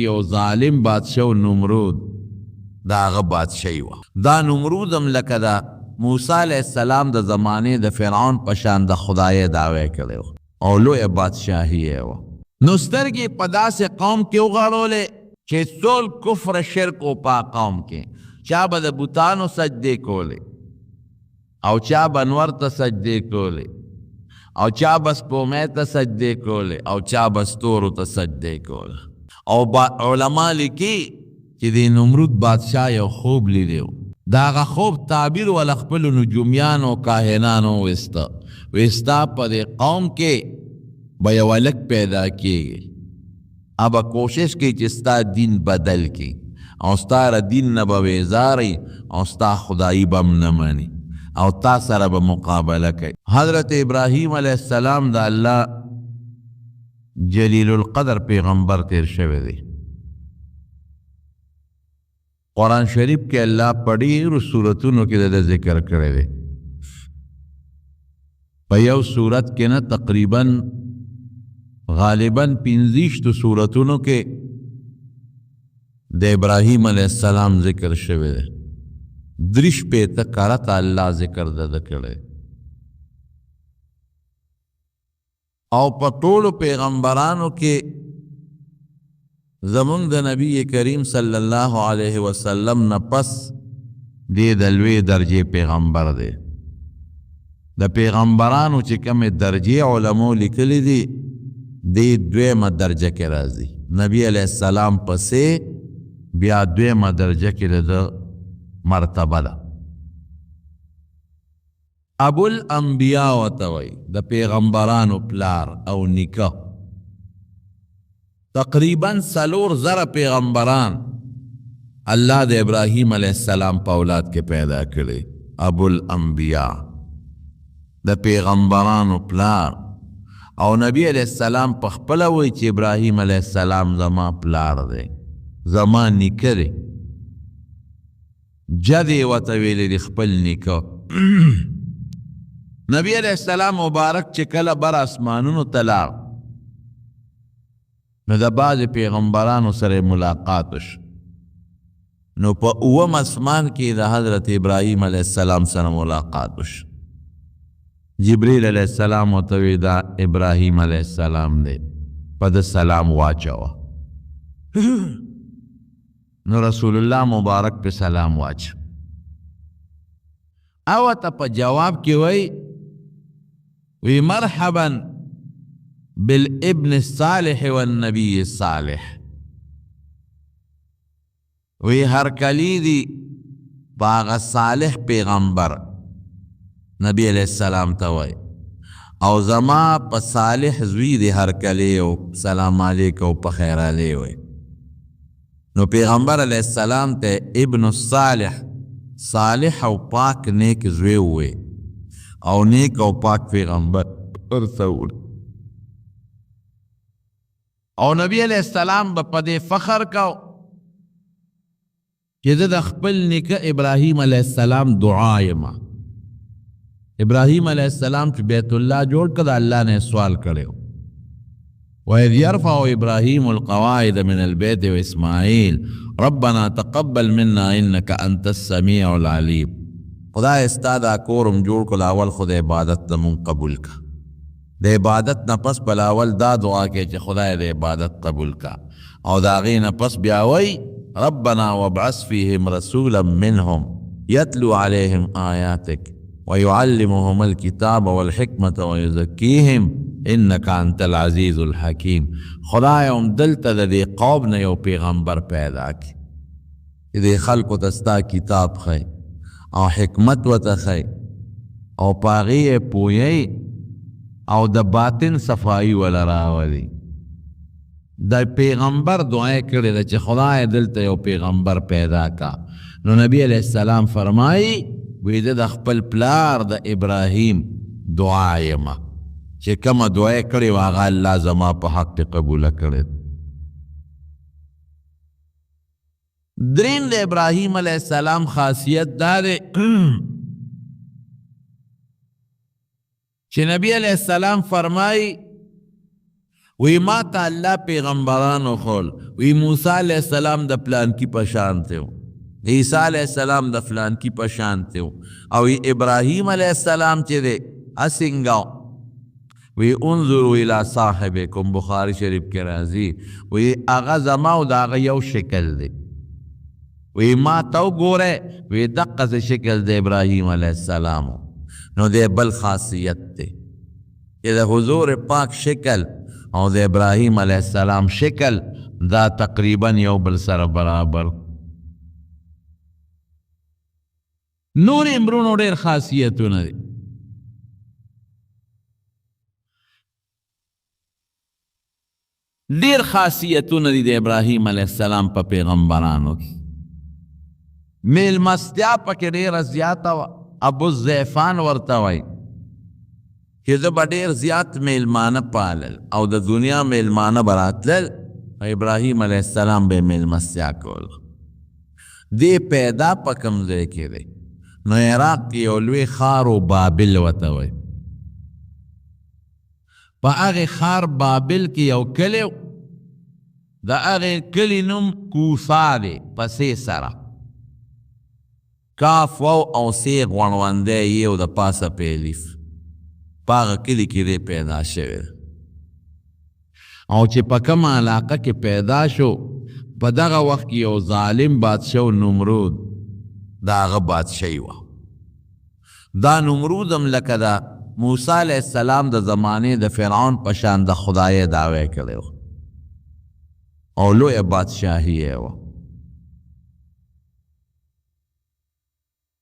یو ظالم بادشاه نمرود دا هغه بادشاهي وه. دا نمرود هم لکه دا موسی علیه السلام د زمانې د فرعون په شان د خدای دعوی کړی و او لویه بادشاهي یې وه. نو سترګې په داسې قوم کې وغړولې چې ټول کفر شرک و په قوم کې. چا به د بوتانو سجدې کولې او چا به انور ته سجدې کولې او چا به سپومې ته سجدې کولې او چا به ستورو ته سجدې کولې. او علما لیکي چې د نمرود بادشاه یو خوب لیدی و. د هغه خوب تعبیر ول خپلو نجومیانو کاهنانو وستا په دې قوم کې به یو هلک پیدا کېږي، ابه کوشش کوي چې ستا دین بدل کړي او ستا له دین نه به بیزارئ او ستا خدایي به هم نه مني او تا سره به مقابله کوي. حضرت ابراهیم علیه السلام د الله جلیل القدر پیغمبر تیر شوی دی. قرآن شریف کې الله په ډېرو صورتونو کې د ذکر کړی دی. په یو صورت کې نه تقریبا غالبا 15 صورتونو کې د ابراهیم علیه السلام ذکر شوی دی. 3 کرته الله ذکر د کړی او په ټولو پیغمبرانو کې زمونږ د نبی کریم صلی الله علیه وسلم نه پس دې د لوی درجې پیغمبر دی. د پیغمبرانو چې کومې درجې علماو لیکلي دي دې 2 درجه کې راځي. نبی علیه السلام پسې بیا 2 درجه کې د مرتبه ده. ابو الانبیاء وتوي د پیغمبرانو پلار او نیکه. تقریبا 4,000 پیغمبران الله د ابراهیم علیه السلام په اولاد کې پیدا کړي. ابو الانبیاء د پیغمبرانو پلار او نبی علیه السلام په خپله وایي چې ابراهیم علیه السلام زما پلار دی، زما نیکه دی. جدی ورته ویلی دی خپل نیکه. نبی علیہ السلام مبارک چې کله بر اسمانونو ته لاړ نو د بعضې پیغمبرانو سره ملاقات وشو. نو په 9 اسمان کې د حضرت ابراهیم علیه السلام سره ملاقات وشو. جبریل علیه السلام ورته وی دا ابراهیم علیه السلام دی، په ده سلام واچوه. نو رسول الله مبارک په سلام واچ او ته په جواب کې وی مرحبا بالابن الصالح والنبي الصالح. وی هرکلی دی باغ صالح پیغمبر نبی علیہ السلام ته وی او زما په صالح زوی دی هرکلی او سلام علیک او په خیر علی وی. نو پیغمبر علیہ السلام ته ابن الصالح صالح او پاک نیک زوی وی او نیک او پاک پیغمبر ورسول. او نبی علیہ السلام په دې فخر کو چې د خپل نیکه ابراهیم علیہ السلام دعا یما. ابراهیم علیہ السلام چې بیت الله جوړ کړ الله نه سوال کړو وَإِذْ يَرْفَعُ إِبْرَاهِيمُ الْقَوَاعِدَ مِنَ الْبَيْتِ وَإِسْمَاعِيلُ رَبَّنَا تَقَبَّلْ مِنَّا إِنَّكَ أَنْتَ السَّمِيعُ الْعَلِيمُ. خدای استا دا کورم جوړ کړ اول خدای عبادت زمون قبول کا. د عبادت نه پس بل اول دا دعا کې چې خدای د عبادت قبول کا او دا غي نه پس بیا وای ربنا وابعث فيهم رسولا منهم يتلو عليهم آياتك ويعلمهم الكتاب والحكمة ويزكيهم انك انت العزيز الحكيم. خدای هم دلته د دې قوم نه یو پیغمبر پیدا کی دې خلکو ته ستا کتاب خی او حکمت ورته خی او پاغي پوی او د باطن صفائی ولا راولي. د پیغمبر دعای کړی ده چې خدای دلته یو پیغمبر پیدا کا. نو نبی علیہ السلام فرمایي وی د خپل پلار د ابراهیم دعا یما چې کومه دعای کړی و هغه الله زما په حق قبول کړی. درین د ابراهیم علیہ السلام خاصیت دار چې نبی علیہ السلام فرمائی وی ما تا اللہ پیغمبرانو خول وی موسیٰ علیہ السلام دا پلان کی پشانتے ہو، عیسیٰ علیہ السلام دا فلان کی پشانتے ہو، او ابراہیم علیہ السلام چے دے اسنگاو وی انظروا الى صاحبکم، بخاری شریف کے رازی وی آغا زماو دا آغا یو شکل دے، وی ما تو گورے وی دقا سے شکل دے ابراہیم علیہ السلام، نو دے بل خاصیت دے یہ دا حضور پاک شکل او دا ابراہیم علیہ السلام شکل دا تقریباً یو بل سر برابر. نور امرونو دیر خاصیتو ندی، دیر خاصیتو ندی دے ابراہیم علیہ السلام پا پیغمبرانو کی. میل مستیا پا کے دیر زیادہ ابو الزیفان ورطاوئی کہ دا دیر زیاد میلمانہ پالل او دا دنیا میلمانہ براتلل، ابراہیم علیہ السلام بے میل مستیا کول دے پیدا پا کمزے کے دے نو عراق کی اولوی خارو بابل وطاوئی. پا اغی خار بابل کی او کلیو دا اغی کلی نم کوفا دے پسی سرا کاف وو او سیغ ونوندے یو دا پاسا پیلیف پاغ کلی کی دے پیدا شویر او چی پا کم علاقہ کی پیدا شو پا داغا وقت کی او ظالم بادشاو نمرود داغا بادشاہی وا دا نمرودم لکا دا موسیٰ علیہ السلام دا زمانے دا فرعون پشان دا خدای دعوے کرے ہو او لوی بادشاہی ہے وہ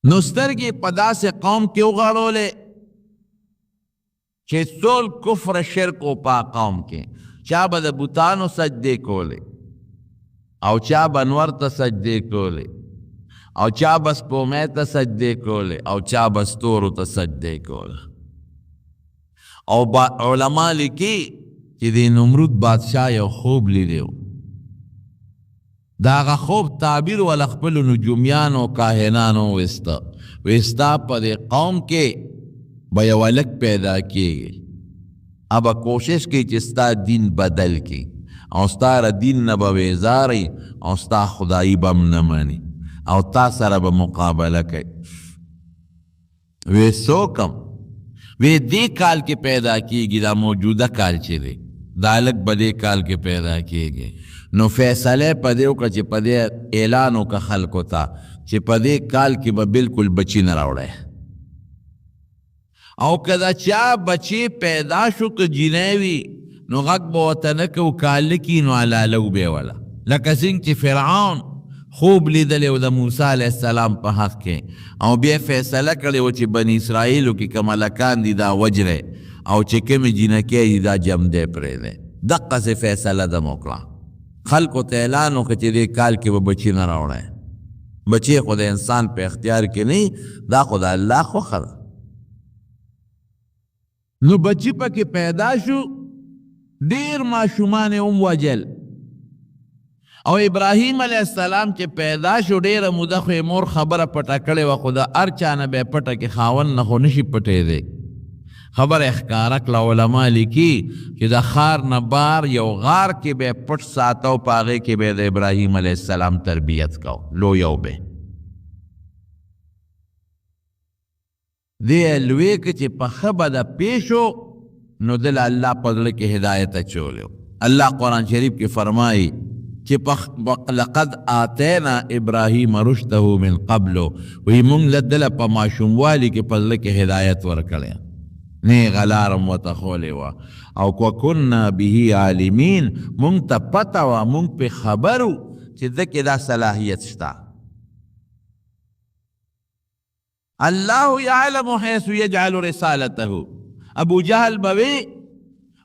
نسترگی پدا سے قوم کیوں غارو لے چھ سول کفر شرک و پا قوم کے چا با دا بوتانو سجدے کولے او چا با انور تا سجدے کولے او چا با سپومے تا سجدے کولے او چا با ستورو تا سجدے کولے او علماء لکی چی دی نمرود بادشاہ یو خوب لی دیو داغا خوب تعبیر والاخپل نجومیانو کاہنانو وستا پا دی قوم کے بیولک پیدا کیے گئی اب کوشش کی چستا دین بدل کی او ستا را دین نبا ویزاری او ستا خدایی بم نمانی او تا سر با مقابلہ کی وی سوکم وی دی کال کے پیدا کیے گی دا موجودہ کال چلے دالک بدے کال کے پیدا کیے گئے نو فیصلے پدیو کا چی پدے اعلانو کا خلقو تا چی پدے کال کی با بالکل بچی نراوڑے او کدا چا بچی پیدا شو که جنیوی نو غق بوطنکو کالکی نو علالو بے والا لکه سنگ چی فرعون خوب لیدلے و دا موسیٰ علیہ السلام پا حق کے او بیا فیصلہ کرے و چی بنی اسرائیلو کی کمالکان دی دا وجرے او چی کمی جنکی دی دا جم دے پرے دے دقا سے فیصلہ دا موکلا خلق و تیلانو کچی دے کال کی وہ بچی نہ روڑے بچی خود انسان پہ اختیار کی نہیں دا خدا اللہ خو خر نو بچی پا کی پیدا شو دیر معشومان وجل او ابراہیم علیہ السلام چے پیدا شو دیر مدخو مور خبر پٹا کڑے و خدا ارچانا بے پٹا کی خاون نخو نشی پٹے دے خبر اخکارک لعلماء لکی کہ دا خار نبار یو غار کی بے پٹ ساتو پاگے کی بے دا ابراہیم علیہ السلام تربیت کو لو یو بے دے الوے کچی پخبا دا پیشو نو دل اللہ پدل کی ہدایت چولیو اللہ قرآن شریف کی فرمائی کہ لقد آتینا ابراہیم رشدہو من قبلو وہی منگ لدل پا معشوموالی کی پدل کی ہدایت ورکلے نے غلارم و تخولے وا او کو کننا بیہی عالمین منگ تا پتا وا منگ پہ خبرو چی دکی دا صلاحیت شتا اللہ یعلم حیث یجعل رسالتہو ابو جہل بوی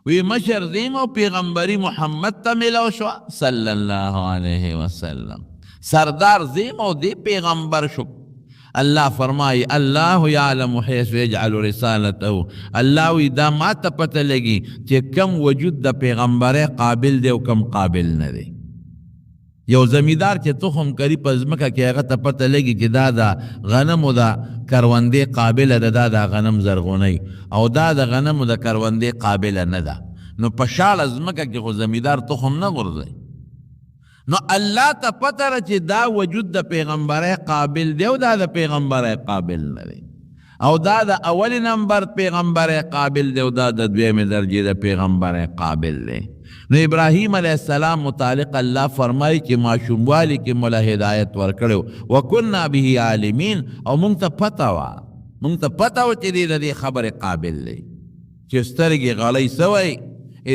وی مشر دیمو پیغمبری محمد تا ملو شوا صلی اللہ علیہ وسلم سردار دیمو دی پیغمبر شو اللہ فرمائی اللہ یعلم حیث یجعل رسالتہو اللہ وی دا ما تا پتہ لگی کہ کم وجود دا پیغمبر قابل دے و کم قابل نہ دے یو زمیدار چے تخم کری پزمکا کہ اگر تا پتہ لگی کہ دا غنم و دا کروندے قابل دا غنم زرغونی او دا غنم و دا کروندے قابل ندا نو پشاړه ځمکه کې خو زمیدار تخم نه غورځوي. نو الله ته پته ده چې دا وجود د پیغمبرۍ قابل دی او دا د پیغمبرۍ قابل نه دی، او دا د اول نمبر پیغمبرۍ قابل دی او دا د دویمې درجې د پیغمبرۍ قابل دی. نو ابراهیم علیه السلام متعلق الله فرمایي چې ماشوموالي کې مولا هدایت ورکړی وکنا به عالمین، او مونږ ته پته وه چې دی د دې خبرې قابل دی چې سترګې غلی سوی.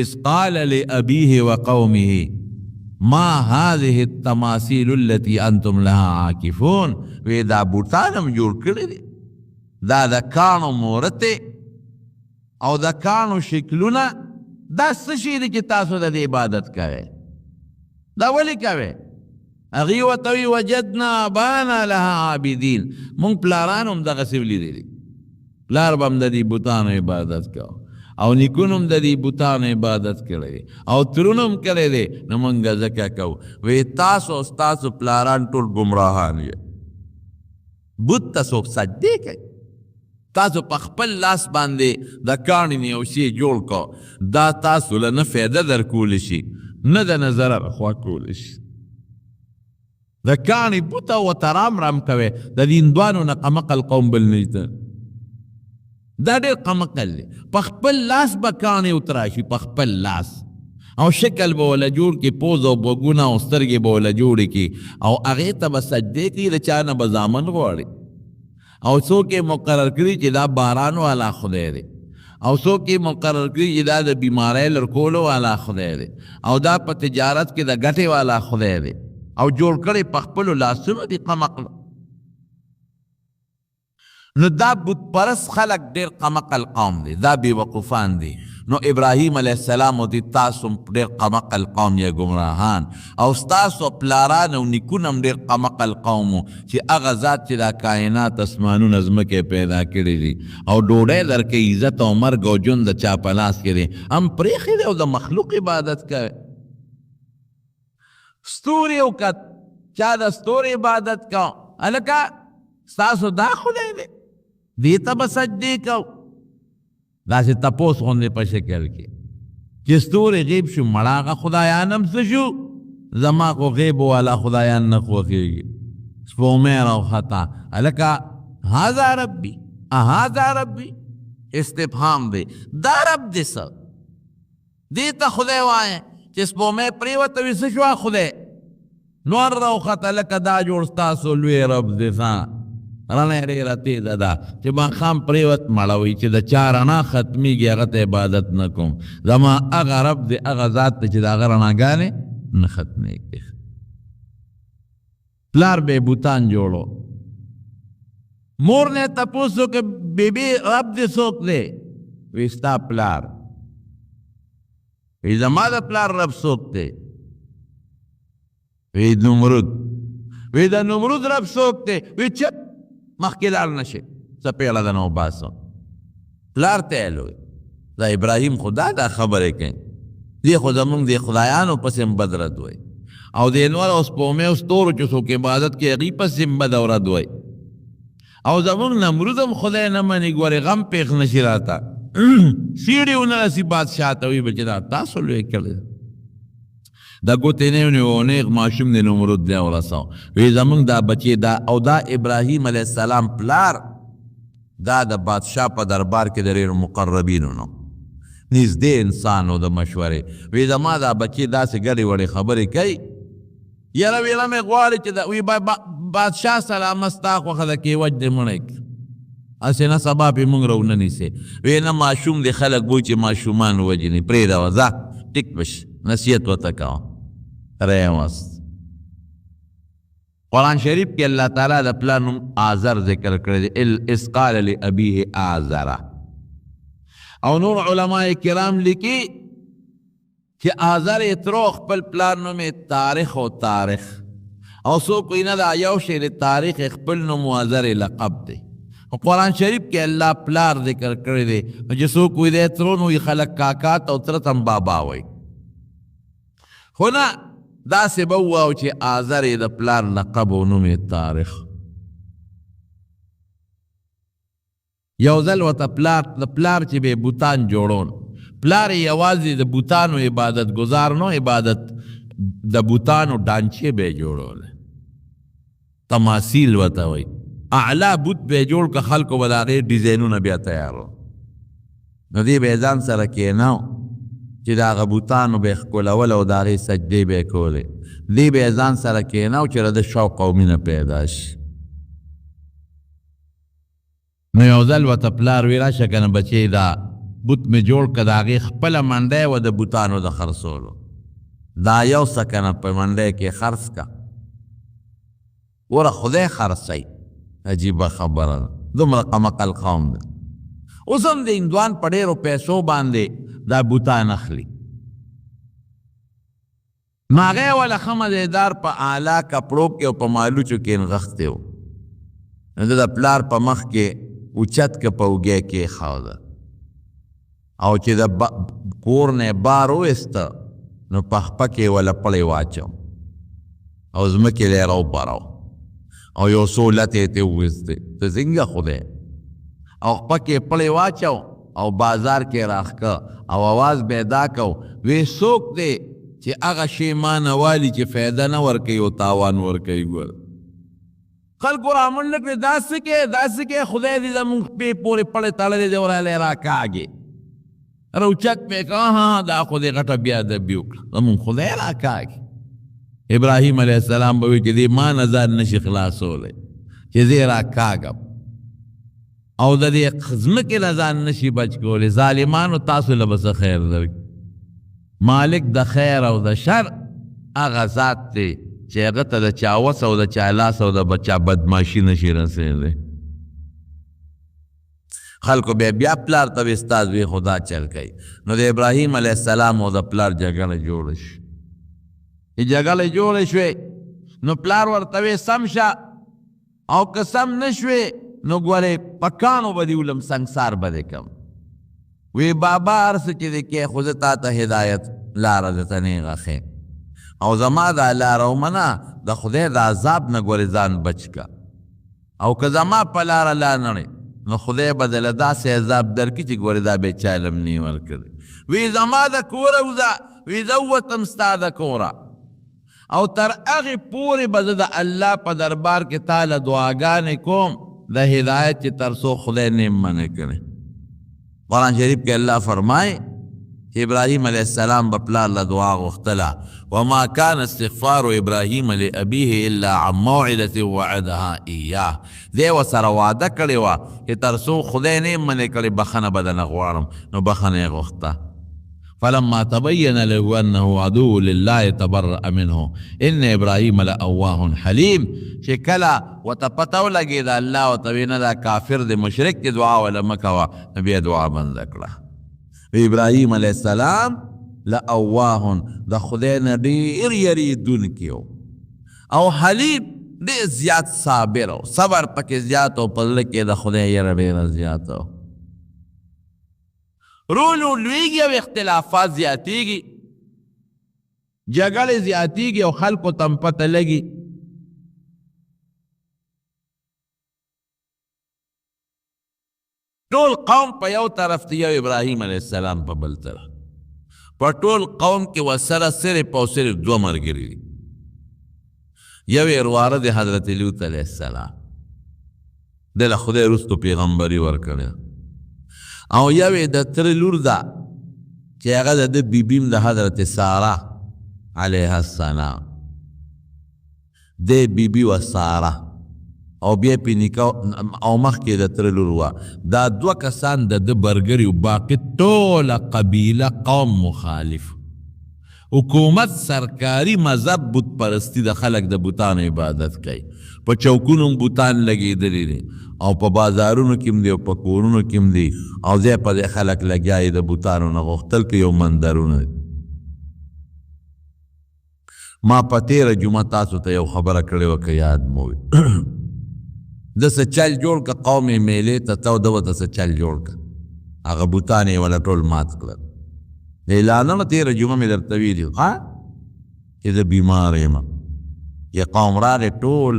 اذ قال لأبيه وقومه ما هذه التماثيل التي انتم لها عاکفون. وی دا بوتان هم جوړ کړي دي، دا د کاڼو مورتې او د کاڼو شکلونه، دا څه شي دی چې تاسو د دې عبادت کوئ؟ دا ولې کوئ؟ هغوی ورته وایي وجدنا آباءنا لها عابدین. مونږ پلاران هم دغسې ولیدلي، پلار به هم د دې بوتانو عبادت کوو او نیکونو هم د دې بوتانو عبادت کړی دی او ترونو هم کړی دی، نو مونږ ځکه کوو. وی تاسو او ستاسو پلاران ټول ګمراهان یې. بت ته څوک سجدې کوي؟ تاسو په خپل لاس باندې د کاڼي نه یو شی جوړ کو، دا تاسو له نه فایده در کولی شي نه د نه ضرر خوا کولی شي. د کاڼي بوته ورته رام رام کوي، د دې هندوانو نه قمقل قوم بل نشته. دا ډېر قمقل دی. په خپل لاس به کاڼي اتراشي، په خپل لاس، او شکل به وله جوړ کړي، پوز او بوګونه او سترګې به وله جوړې کړي او هغې ته به سجدې کوي، د چا نه به زامن غواړي. او څوک یې مقرر کړي چې دا باران والا خدای دی، او څوک یې مقرر کړي چې دا د بیمارۍ لرکولو والا خدای دی، او دا په تجارت کې د ګټې والا خدای دی، او جوړ کړی په خپلو لاسونو دي قمقل. نو دا بت پرست خلق ډېر قمقل قوم دی، دا بې وقوفان دي. نو ابراهیم علیه السلام او دې تاسو ډېر قمقل قوم یې ګمراهان، او ستاسو پلاران او نیکونه هم ډېر قمقل قوم و چې هغه ذات چې دا کائنات اسمانونه ځمکې پیدا کړي دي او ډوډۍ درکوي، عزت او مرګ او ژوند د چا په لاس کې دی، هم پرېښی دی او د مخلوق عبادت کوي. ستوري او که چا د ستوري عبادت کو، هلکه ستاسو دا خدای دی، دې ته به سجدې کو. داسې تپوس غوندې په شکل کې چې ستوري غیب شو، مړه هغه خدایان هم څه شو؟ زما خو غیب والا خدایان نه خوښېږي. سپومۍ راوخته، هلکه هذا ربي هذا ربي استفهام دی، دا رب دی څه؟ دې ته خدای وایه چې سپومۍ پرېوته وي څه شوه خدای؟ نور راوخته، لکه دا جوړ ستاسو لوی رب دی څه؟ رڼا ډېره تېزه ده چې ماښام پرېوت مړوي چې د چا رڼا ختمیږي هغه ته عبادت نه کوم. زما هغه رب دی، هغه ذات دی چې د هغه رڼاګانې نه ختمیږي. پلار به بوتان جوړو، مور نه تپوس وکړه بیبي رب دې څوک دی؟ وی ستا پلار. وی زما د پلار رب څوک دی؟ وی نمرود. وی د نمرود رب څوک دی؟ وی چپ مخکې لاړ نه شي، څه پیغله ده نو باسم. پلار ته یې لوی دا ابراهیم خدا دا خبرې کوي، دې خو زمونږ د خدایانو پسې هم بد رد وی، او د انور او سپومۍ او ستورو چې څوک عبادت کوي هغوی پسې هم بد او رد وی، او زمونږ نمرود هم خدای نه مني. ګورې غم پېښ نه شي راته، سیړې ونه رسي بادشاه ته، وي به چې دا تاسو لوی کړی دا ګوتې نه ونیو، نیغ ماشوم د نمرود دی ورسو. وی زمونږ دا بچې دا، او دا ابراهیم علیه السلام پلار دا د بادشاه په دربار کې د ډېرو مقربینو نو نږدې انسان و د مشورې. وی زما دا بچې داسې ګډې وړې خبرې کوي، یاره ویله مې غواړي چې وی بادشاه سلامه ستا خوښه ده کېوج دې مړی کړي، هسې نه سبا پې مونږ راونه نیسې. وی نه ماشوم دې خلک وایي چې ماشومان وجني، پرېږده ځه ټیک بش نصیحت ورته کوه. ریوست قرآن شریف کې الله تعالی د پلار نوم آزر ذکر کړی دی، اذ قال لأبیه آزر. او نور علماء کرام لیکي چې آزر یې ترو خپل پلار نوم یې تاریخ او تاریخ، او څوک وایي نه دا یو شی د تاریخ خپل نوم آزر لقب دی. قرآن شریف کې الله پلار ذکر کړی دی، چې څوک وایي دی ترو نو خلک کاکات او تره ته هم بابا وایي، خو نه داسې به وواو چې آزر یې د پلار لقب او نوم یې تاریخ. یو ځل ورته د پلار چې به یې بوتان جوړول، پلار یوازې د بوتانو عبادت گزار نو، عبادت د بوتانو ډانچې به جوړول، تماثیل ورته وایي. اعلی بوت به جوړ که خلکو به د هغې ډیزاینونه بیا تیارو. نو دې به یې ځان سره کېناو چې د هغه بوتانو به یې ښکلول او د هغې سجدې به یې کولې. دې به یې ځان سره کېناو چې د شوق او مینه پیدا شي. نو یو ځل ورته پلار وی راشه که نه بچې دا بوت مې جوړ که د هغې خپله منډی وه د بوتانو د خرڅولو، دا یو څه که نه په منډی کې خرڅ که، وره خدای خرڅوي. عجیبه خبره ده، دومره قمقل قوم ده. اوس هم د هندوان په ډېرو پیسو باندې دا بوتان اخلي. نو هغې والا ښه مزېدار په اعلی کپړو کې او په مالوچو کې نغښتې و. نو د پلار په مخ کې اوچت که په اوږې کې ایښاوده، او چې د کور نه بار وویسته نو په خپه کې وله پړی واچو او ځمکې لی راوبارو او یو څو لتې یې ترې وویستې. ته څنګه خدای؟ او خپه کې پړی واچو او بازار کې راښکه او اواز به یې دا کو، وی څوک دی چې هغه شی ما نه والي چې فایده نه ورکوي او تاوان ورکوي. ګوره خلکو رامنډه کړې، داسې کې داسې کې خدای دې زمونږ پې پورې پړی تړلی دی ورالی راکاږې روچک پې که ها دا خو دې غټه بېادبي وکړه، زمونږ خدای راکاږي. ابراهیم علیه السلام به وایي چې دې ما نه ځان نشي خلاصولی چې زه یې راکاږم او د دې ځمکې نه ځان نشي بچ کولی. ظالمانو تاسو له به څه خیر درکړي. مالک د خیر او د شر هغه ذات دی چې هغه ته د چا وس او د چا لاس او د چا بدماشي نشي رسېدی. خلکو بیا پلار ته استاد وی خدا چل کوي. نو د ابراهیم علیه السلام او د پلار جګړه جوړه شوه. جګړه جوړه شوې نو پلار ورته وی سم شه، او که سم نه شوې نو ګورې په کاڼو به دې ولم سنګسار به دې کم. وی بابا هر څه چې دې کې خو زه تا ته هدایت لاره درته نیغه ښیم، او زما دا لاره ومنه، د خدای د عذاب نه ګورې ځان بچ که، او که زما په لاره لا نړې نو خدای به دله داسې عذاب درکړي چې ګورې دا بېچا علم نه ورکړی. وی زما د کوره وځه، وی زه ووتم ستا د کوره، او تر هغې پورې به زه د الله په دربار کې تا له دعاګانې کوم د هدایت چې تر څو خدای نه منع کړي. قرآن شریف کې الله فرمایي چې ابراهیم علیه السلام به پلار له دعا غوښتله، وما كان استغفار ابراهیم لابیه الا عن موعدة وعدها ایاه. دې ورسره وعده کړې وه چې تر څو خدای نه منع کړي بخښنه به درنه غواړم، نو بخښنه یې غوښته. فلما تبين له انه عدو لله تبرأ منه ان ابراهیم لأواه حلیم. چې کله ورته پته ولګېده الله ورته وی نه دا کافر دی مشرک دی دعا وله مه کوه، نو بیا دعا بنده کړه. ابراهیم علیه السلام لأواه د خدای نه ډېر یریدونکی و، او حلیم ډېر زیات صابر و، صبر پکې زیات و، په زړه کې د خدای یره ډېره زیاته و. رولو لویږي او اختلافات زیاتیږي، جګړې زیاتیږي او خلکو ته هم پته لګي. ټول قوم په یو طرف دی، یو ابراهیم علیه السلام په بل طرف. په ټول قوم کې ورسره صرف او صرف دوه ملګري دي. یو یې وراره دی حضرت لوط علیه السلام، ده له خدای وروستو پیغمبري ورکړې، او یو یې د تره لور ده چې هغه د ده بیبیم د حضرت ساره علیه السلام، دی بیبي و ساره، او بیا پې نکاح او مخکې د تره لور وه. دا دوه کسان د ده برګري و، باقي ټوله قبیله قوم مخالف. حکومت سرکاري مذهب بت پرستی د خلک د بوتانو عبادت کوي، په چوکونو هم بوتان لګېدلي دي، او په بازارونو کې هم دي او په کورونو کې هم دي، او ځای په ځای خلک لګیا یې د بوتانو نه غوښتل که یو منظرونه دي. ما په تېره جمعه تاسو ته یو خبره کړې وه که یاد مو وي. ده څه چل جوړ که قوم یې میلې ته ته ده ورته څه چل جوړ که، هغه بوتان یې وله ټول مات کړل. د اعلانونه تېره جمعه مې درته ویلي چې زه بیمار یم، یې قوم راغې ټول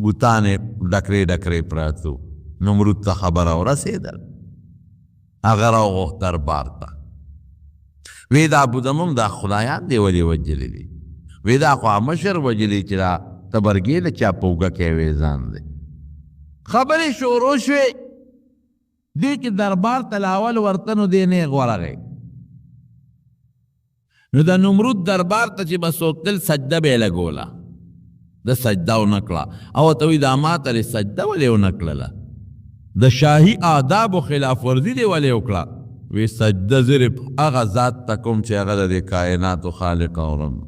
بوتان یې ډکرې ډکرې پراته وو. نمرود ته خبره ورسېدل، هغه راوغوښت دربار ته، وی دا ابودمم دا خدایان دی ولی وجلی دی وی دا خوا مشر وجلی چې دا تبرګې د چا پوګه کې وی ځان دی خبرې شروع شوې دی چې دربار تلاول ورتنو دی نیغ ورغی نو د نمرود دربار ته چې بسوک تل سجده به لګوله د سجده ونکړه او ته وی دا ما ته سجده ولې ونکړله د شاهي آداب و خلاف ورزي دی ولې وکړه وی سجده صرف هغه ذات ته کوم چې هغه د کائناتو خالق او رب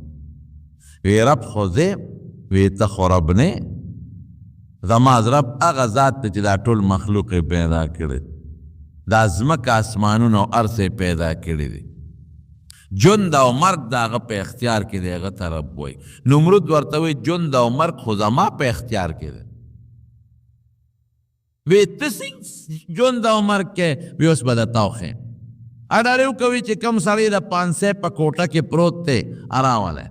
وی رب خو زه وی ته خو رب نه زما رب هغه ذات ته چې دا ټول مخلوق پیدا کړي دا ځمکه اسمانونه او ارض پیدا کړي دي ژوند او مرګ د هغه په اختیار کې دی هغه ته رب وایي نمرود ورته وایي ژوند او مرګ خو زما په اختیار کې دی وی ته څنګه ژوند او مرګ کې وی اوس به درته وښیم اډاره وکوي چې کوم سړی د 500 په کوټه کې پروت دی راولی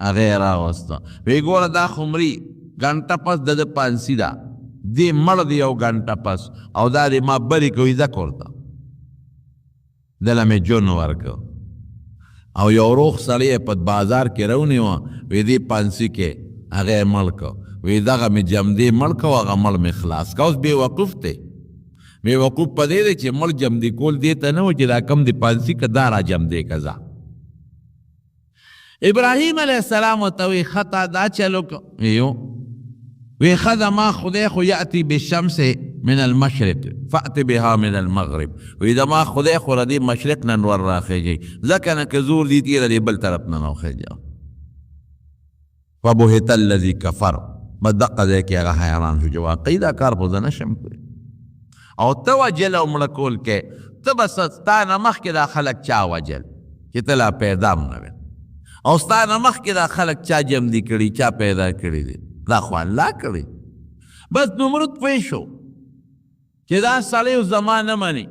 هغه یې راوسته وی ګوره دا خو مري ګنټه پس د پانسي ده دی مړ دی یو ګنټه پس او دا دی ما بری کوي زه کورته دله مې جون ورکو او یو روغ سړی په بازار کې رونیوه وی دی پانسي کې هغه یې مړ کو وی دغه مې جمدی مړ کو هغه مړ مې خلاص کو اوس بې وقوف دی بې وقوف په دې دی چې مړ جمدی کول دې ته نه و چې دا کم د پانسي که دا را جمدی که ځه ابراهیم علیه السلام ورته وی خطا دا چلو یو وی خذ ما خدای خو یأتی بالشمس من المشرق فأت بها من المغرب وی دا ما خدای خو ردی مشرق نن ور راخیږي ځکه نه که زور دي تیره دی بل طرف نه نوخیږي فبهت الذي كفر بدقه ځای کې هغه حیران شو چې واقعي دا کار خو زه نشم کولی او ته وجل او مړه کول کې ته به ستا نه مخکې دا خلک چا وجل چې ته لا پیدا هم نه وې او ستا نه مخکې دا خلک چا جمدي کړي چا پیدا کړي دي دا خو الله کړي بس نمرود پوه شو چې دا سړی زما نه مني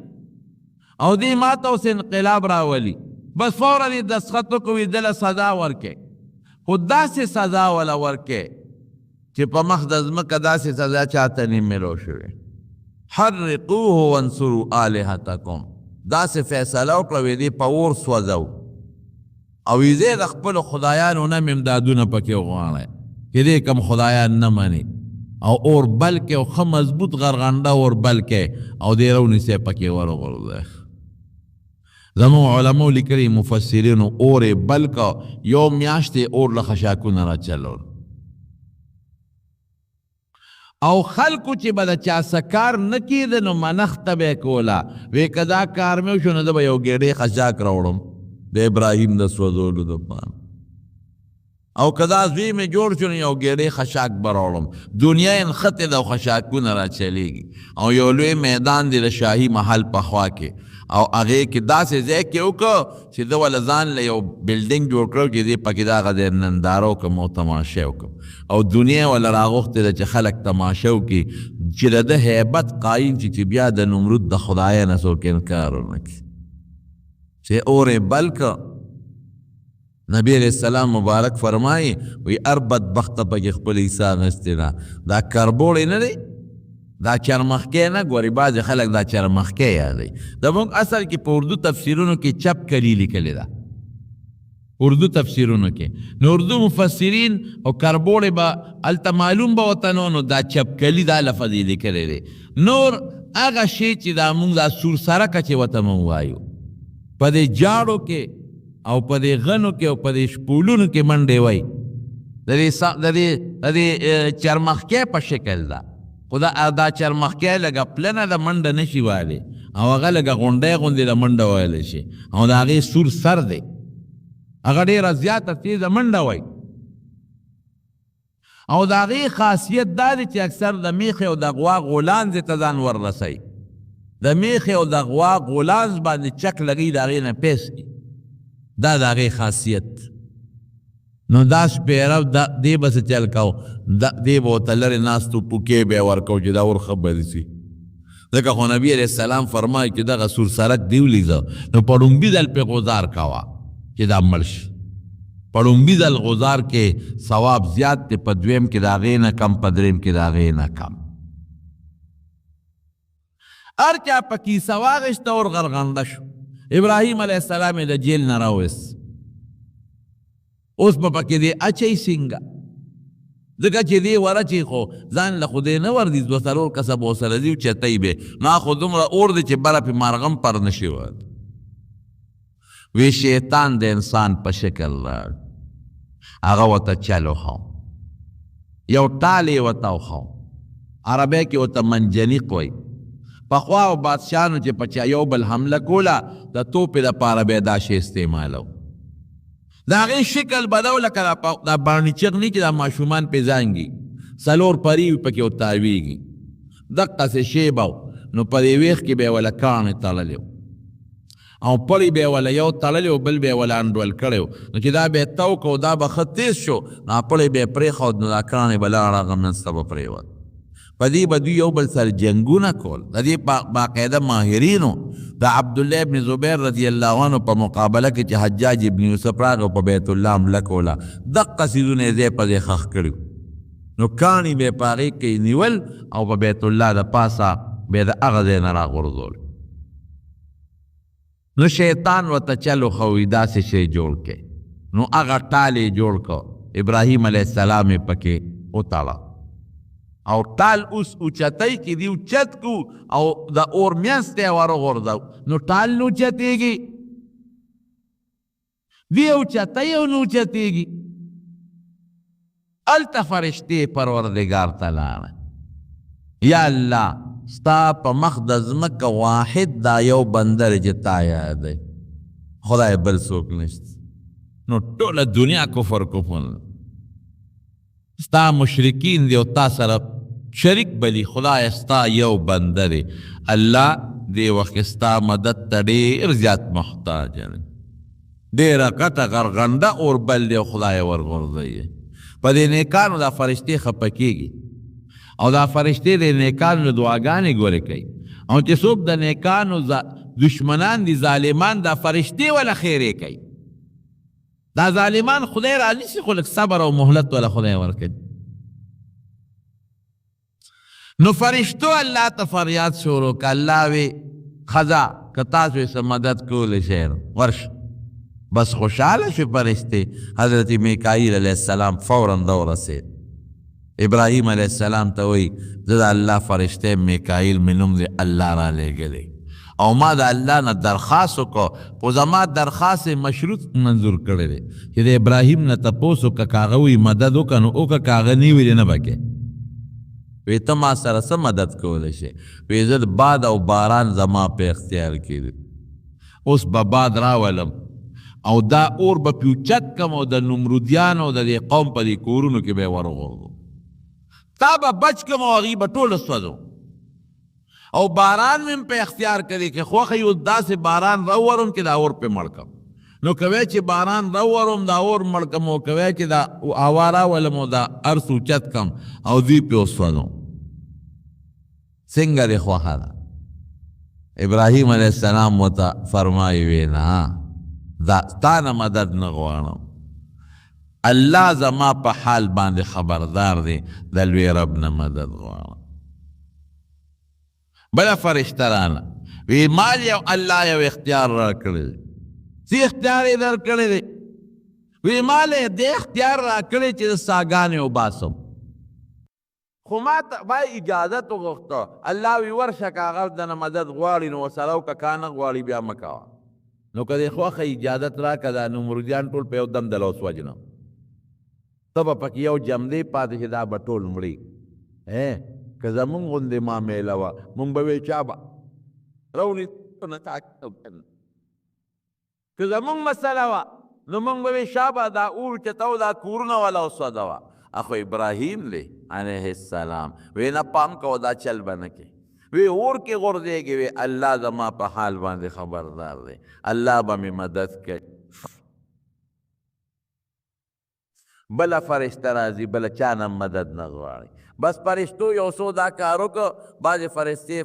او دې ما ته اوس انقلاب راولي بس فورا دې دستخط وکړو دله سزا ورکې خو داسې سزا وله ورکې چې په مخ د ځمکه داسې سزا چاته نه ملو شوې حرقوه وانصروا آلهتکم داسې فیصله وکړه وی دې په اور سوځو او یې د خپلو خدایانو نه مې امدادونه پکې وغواړئ چې دې کوم خدایان نه مني او اور بل کې او ښه مضبوط غرغنډه اور بل کې او دې رونیسئ پکې ورغورځئ زموږ علماو لیکلي مفسرینو اور یې بل که یو میاشتې اور له خشاکونه راچلول او خلکو چې به د چا څه کار نه کېده نو منښته به یې کوله وی که دا کار مې وشو نو زه به یو ګېډۍ خشاک راوړم د ابراهیم د سوځولو دپاره او که دا زوی مې جوړ شو نو یو ګېډۍ خشاک به راوړم دنیا یې نښتې ده او خشاکونه راچلیږي او یو لوی میدان دی د شاهي محل په خوا کې او هغې کې داسې ځای کې وکړه چې ده وله ځان له یو بلډینګ جوړ کړو چې دې پکې د هغه ځای ننداره وکړم او تماشه وکړم او دنیا وله راغوښتې ده چې خلک تماشه وکړي چې د ده هیبت قایم شي چې بیا د نمرود د خدای نه څوک انکار ونه کړي چې اور یې بل که نبی علیہ السلام مبارک فرمایي وی هر بدبخته پکې خپل حصه اخیستې ده دا کربوړی نه دی دا چرمخکی نه ګورې بعضې خلک دا چرمخکی یادوي زموږ اصل کې په اردو تفسیرونو کې چپ کلی لیکلې ده اردو تفسیرونو کې نو اردو مفسرین او کربوړی به هلته معلوم به ورته نو دا چپ کلی دا لفظ یې لیکلی دی نور هغه شی چې دا مونږ دا سور سرکه چې ورته مونږ وایو په دې جاړو کې او په دې غنو کې او په دې شپولونو کې منډې وای د دې چرمخکی په شکل ده خو دا چرمخکی لږه پلنه ده منډه نشي وایلی او هغه لږه غونډی غوندې د منډه ویلی شي او د هغې سور سر دی هغه ډېره زیاته تیزه منډه وای او د هغې خاصیت دا دی چې اکثر د میخې او د غوا غولانځې ته ځان وررسوي د میخې او د غوا غولانځ باندې چک لګوي د هغې نه پیس کي دا د هغې خاصیت نو دا سپیره دې به څه چل کو دې به ورته لرې ناستو پوکې به یې ورکو چې دا اور ښه به دې سي ځکه خو نبي علیه السلام فرمایي چې دغه سور سرک دې ولیده نو په ړومبي ځل پې غذار کوه چې دا مړ شي په ړومبي ځل غذار کې ثواب زیات دی په دویم کې د هغې نه کم په دریم کې د هغې نه کم هر چا په کیسه واخیسته اور غرغنده شو ابراهیم علیہ السلام د جیل نه راوست. اوس په پکې دی اچي څنګه ځکه چې دی ورچې خو ځان له خدای نه ور دي دوه څلور کسه به ورسره دي چتی به نه خو دومره اور دی چې بره پې مارغم پر نه شي وی شیطان د انسان په شکل راغ هغه ورته چل وښو یو ټال یې ورته وښو عربی کې ورته منجنیق وایي. پخوا بادشاهانو چې په چا یو بل حمله کوله د توپې دپاره به یې دا شی استعمالو. د هغې شکل بدو لکه دا باڼیچغ نه چې دا ماشومان پې زانګي څلور پري پکې ورتاویږي دقسې شی به نو په دې ویښ کې به یې وله کاڼې تړلې او پړی به یې وله یو تړلی و بل به یې وله انډول کړی و نو چې دا به یې تو کو دا به ښه تیز شو نو پړی به یې پرېښود نو دا کاڼې به لاړه هغه منځته به پرېوت. په دې به دوی یو بل سره جنګونه کول. د دې باقاعده ماهرینو د عبدالله ابن زبیر رضی الله عنه په مقابله کې چې حجاج ابن یوسف راغی په بیت الله حمله کوله دقه څیزونه یې ځای په ځای ښخ کړي نو کاڼي به یې په هغې کې نیول او په بیت الله د پاسه به یې د هغه ځای نه راغورځول. نو شیطان ورته چل وښوي داسې شی جوړ کړي نو هغه ټال یې جوړ کړ ابراهیم علیه السلام یې پکې وتاړه او ټال اوس اوچتی کې دی اوچت کو او د اور میانځ ته یې ورغورځو نو ټال نه اوچتېږي دی اوچتی او نه اوچتېږي. هلته فرشتې پروردګار ته لاړه یا الله ستا په مخ د ځمکه واحد دا یو بنده دی چې تا یادوي خدای بل څوک نشته نو ټوله دنیا کفر ستا مشرکین دی او تا سره شریک بلی خدای ستا یو بنده دی الله دی وخت ستا مدد ته ډېر زیات محتاج دی ډېره غټه غرغنده اور بل دی خدای ورغورځوي. په دې نیکانو دا فرشتې خفه کېږي او دا فرشتې د نیکانو دعاګانې ګورې کوي او چې څوک د نیکانو دشمنان دي ظالمان دا فرشتې وله خیرې کوي. دا ظالمان خدای را نیسي خو لږ صبر او مهلت وله خدای ورکوي. نو فرشتو الله ته فریاد شروع که الله وی ښځه که تاسو یې څه مدد کولی شئ ورشه بس خوشحاله شو فرشتې. حضرت میکائیل علیه السلام فوراً ورسېد ابراهیم علیه السلام ته وی زه د الله فرشته میکائیل مې نوم دی الله را لېږلی او ما د الله نه درخواست وکړو خو زما درخواست مشروط منظور کړی دی چې د ابراهیم نه تپوس وکړه که هغه وي مدد وکړه نو وکړه که هغه نه وي نه به کې وی ته ما سره څه مدد کولی شي وی زه د باد او باران زما په اختیار کې دی اوس به باد راولم او دا اور به پې اوچت کم او د نمرودیانو د دې قوم په دې کورونو کې به یې ورغورځو تا به بچ کم او هغوی به ټوله سوځو او باران مې په اختیار کړی که خوښه یو داسې باران راوورم چې دا اور پې مړ کړم نو کوی چې باران راوورم دا اور مړ کړم او کوی چې دا هوا راولم او دا ارس اوچت کړم او دوی پې وسوځم څنګه دې خوښه ده. ابراهیم علیه السلام ورته فرمایي وی نه دا تا نه مدد نه غواړم الله زما په حال باندې خبردار دی د لوی رب نه مدد غواړم. بله فرشته رانه وی مال یو الله یو اختیار را کړی دی څه اختیار یې در کړی دی وی مال یې دې اختیار را کړی چې د ساګانې وباسم خو ما ته باید اجازت وغوښته الله وی ورشه که هغه دنه مدد غواړي نو ورسره وکړه که نه غواړي بیا مه کوه نو که دې خوښه اجازت راکړه دا نمرودیان ټول په یو دم د لوس وجنم ته به پکې یو جمدې پاتې چې دا به ټول مړي که زمونږ غوندې معامله وه مونږ به وی چا به رونی که زمونږ مسله وه نو مونږ به وی شابه دا اور چته و دا کورونه والا وسوځوه اخو ابراهیم دی علیه السلام وی نه پام کوه دا چل به نه کې وی اور کې غورځېږي وی الله زما په حال باندې خبردار دی الله به مې مدد کوي. بله فرشته راځي بله چا نه مدد نه غواړي بس فرشتو یو څو دا کار وکړه بعضې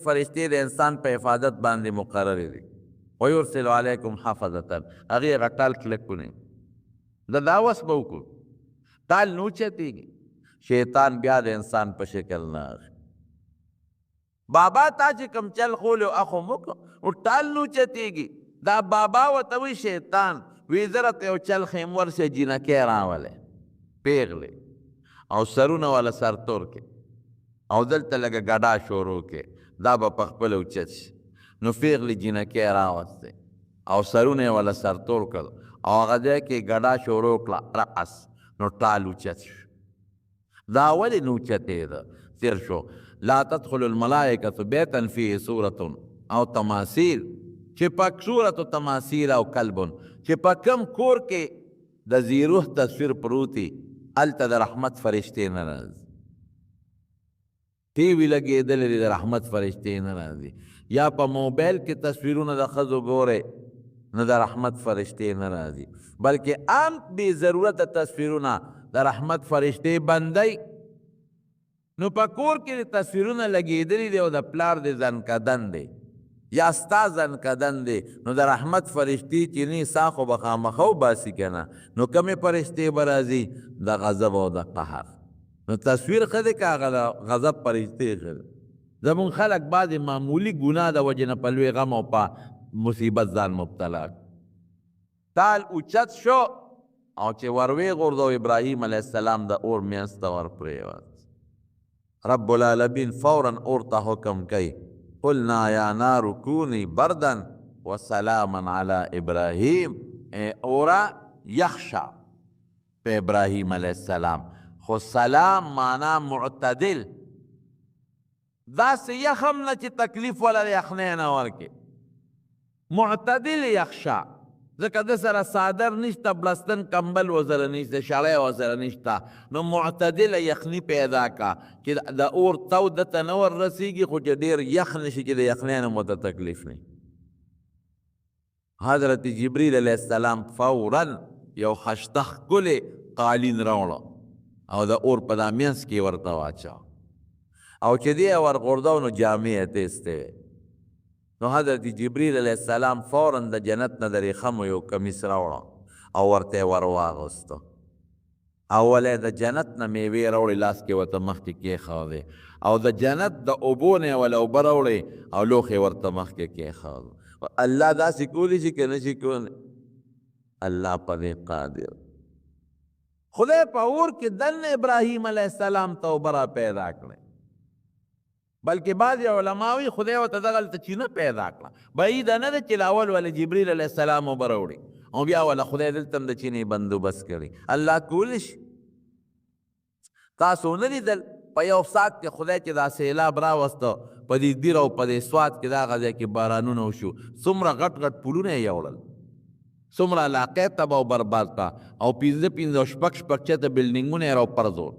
فرشتې د انسان په حفاظت باندې مقررې دي ویرسل علیکم حفظة هغې هغه ټال کلک کونی دا وس به وکړو ټال نه اوچتېږي شیطان بیا د انسان په شکل نه اخلي. بابا تا چې کم چل خولی اخو مکو او ټال نه اوچتېږي دا بابا ورته وی شیطان وی زه راته یو چل خیم ورشه جینکۍ راولی پیغلې او سرونه والا سرتور کې او دلته لږه ګډا شروع کې دا به پخپله اوچت شي نو پیغلې جینکۍ راوستی او سرونه یې والا سرتور کړ او هغه ځای کې ګډا شروع کړه رقص نو ټال اوچت شو دا ولې نه اوچتېده تېر شو لا تدخل الملائکة بیتا فیه صورة او تماثیل چې په صورت تماثیل او کلبن چې په کم کور کې د زیروح تصویر پروتي هلته د رحمت فرشتې نه راځي ټي وي لګېدلی دی د رحمت فرشتې نه راځي یا په موبایل کې تصویرونه د ښځو ګورئ نو د رحمت فرشتې نه راځي بلکې عام بې ضرورته تصویرونه د رحمت فرشتې بندی نو په کور کې تصویرونه لګېدلي دی او د پلار د زنکدن دی یا ستا زنکدن دی نو د رحمت فرشتې چې نه سا خو به خامخا وباسي که نه نو کمې فرشتې به راځي د غضب او د قهر نو تصویر ښه دی که هغه د غضب فرشتې ښه دی زمونږ خلک بعضې معمولي ګناه د وجې نه په لوی غم او په مصیبت ځان مبتلا تال اوچت شو او چې وروې غورځو ابراهیم علیه السلام د اور منځ ته ورپرېوت رب العالمین فورا اور ته حکم کوي قلنا یا نار کونی بردن وسلاما علی ابراهیم اورا یخشا په ابراهیم علیه السلام خو سلام معنا معتدل داسې یخم نه چې تکلیف ولا د یخنۍ نه ورکې معتدل یخشا ځکه د سره صادر نشته بلستن کمبل وسره نشته شړی وسره نشته نو معتدله یخني پیدا کا چې د اور تو دته نه ور رسیږي خو چې ډېر یخ نشي چې د یخنۍ نه مو ته تکلیف نه حضرت جبریل علیه السلام فورا یو خشته ښکلې قالین راوړه او د اور په دا منځ کې ورته واچوه او چې دی ورغورځو نو جامې یې تیستې نو حضرت جبریل علیه السلام فوراً د جنت نه د ریخمو یو کمیس راوړه او ورته یې ور واغوسته اولی د جنت نه میوې راوړې لاس کې ورته مخکې کېښودې او د جنت د اوبو نه یې وله اوبه راوړې او لوښې ورته مخکې کېښود الله داسې کولی شي که نشي کولی الله په دې قادر خدای په اور کې دننه ابراهیم علیه السلام توبه را پیدا کړی بلکې بعضې علماوي خدای ورته دغلته چینه پیدا کړه بعیده نه ده چې لاول وله جبریل علیه السلام اوبه راوړي او بیا وله خدای دلته هم د چینې بندوبست کړي الله کولی شي تاسو نه لیدل په یو ساعت کې خدای چې دا سیلاب راوسته په دې دیر او په دې سوات کې دا هغه ځای کې بارانونه وشو څومره غټ غټ پلونه یې یوړل څومره علاقې تباه او برباد کړه او پنځه شپږ چته بلډینګونه یې راوپرځول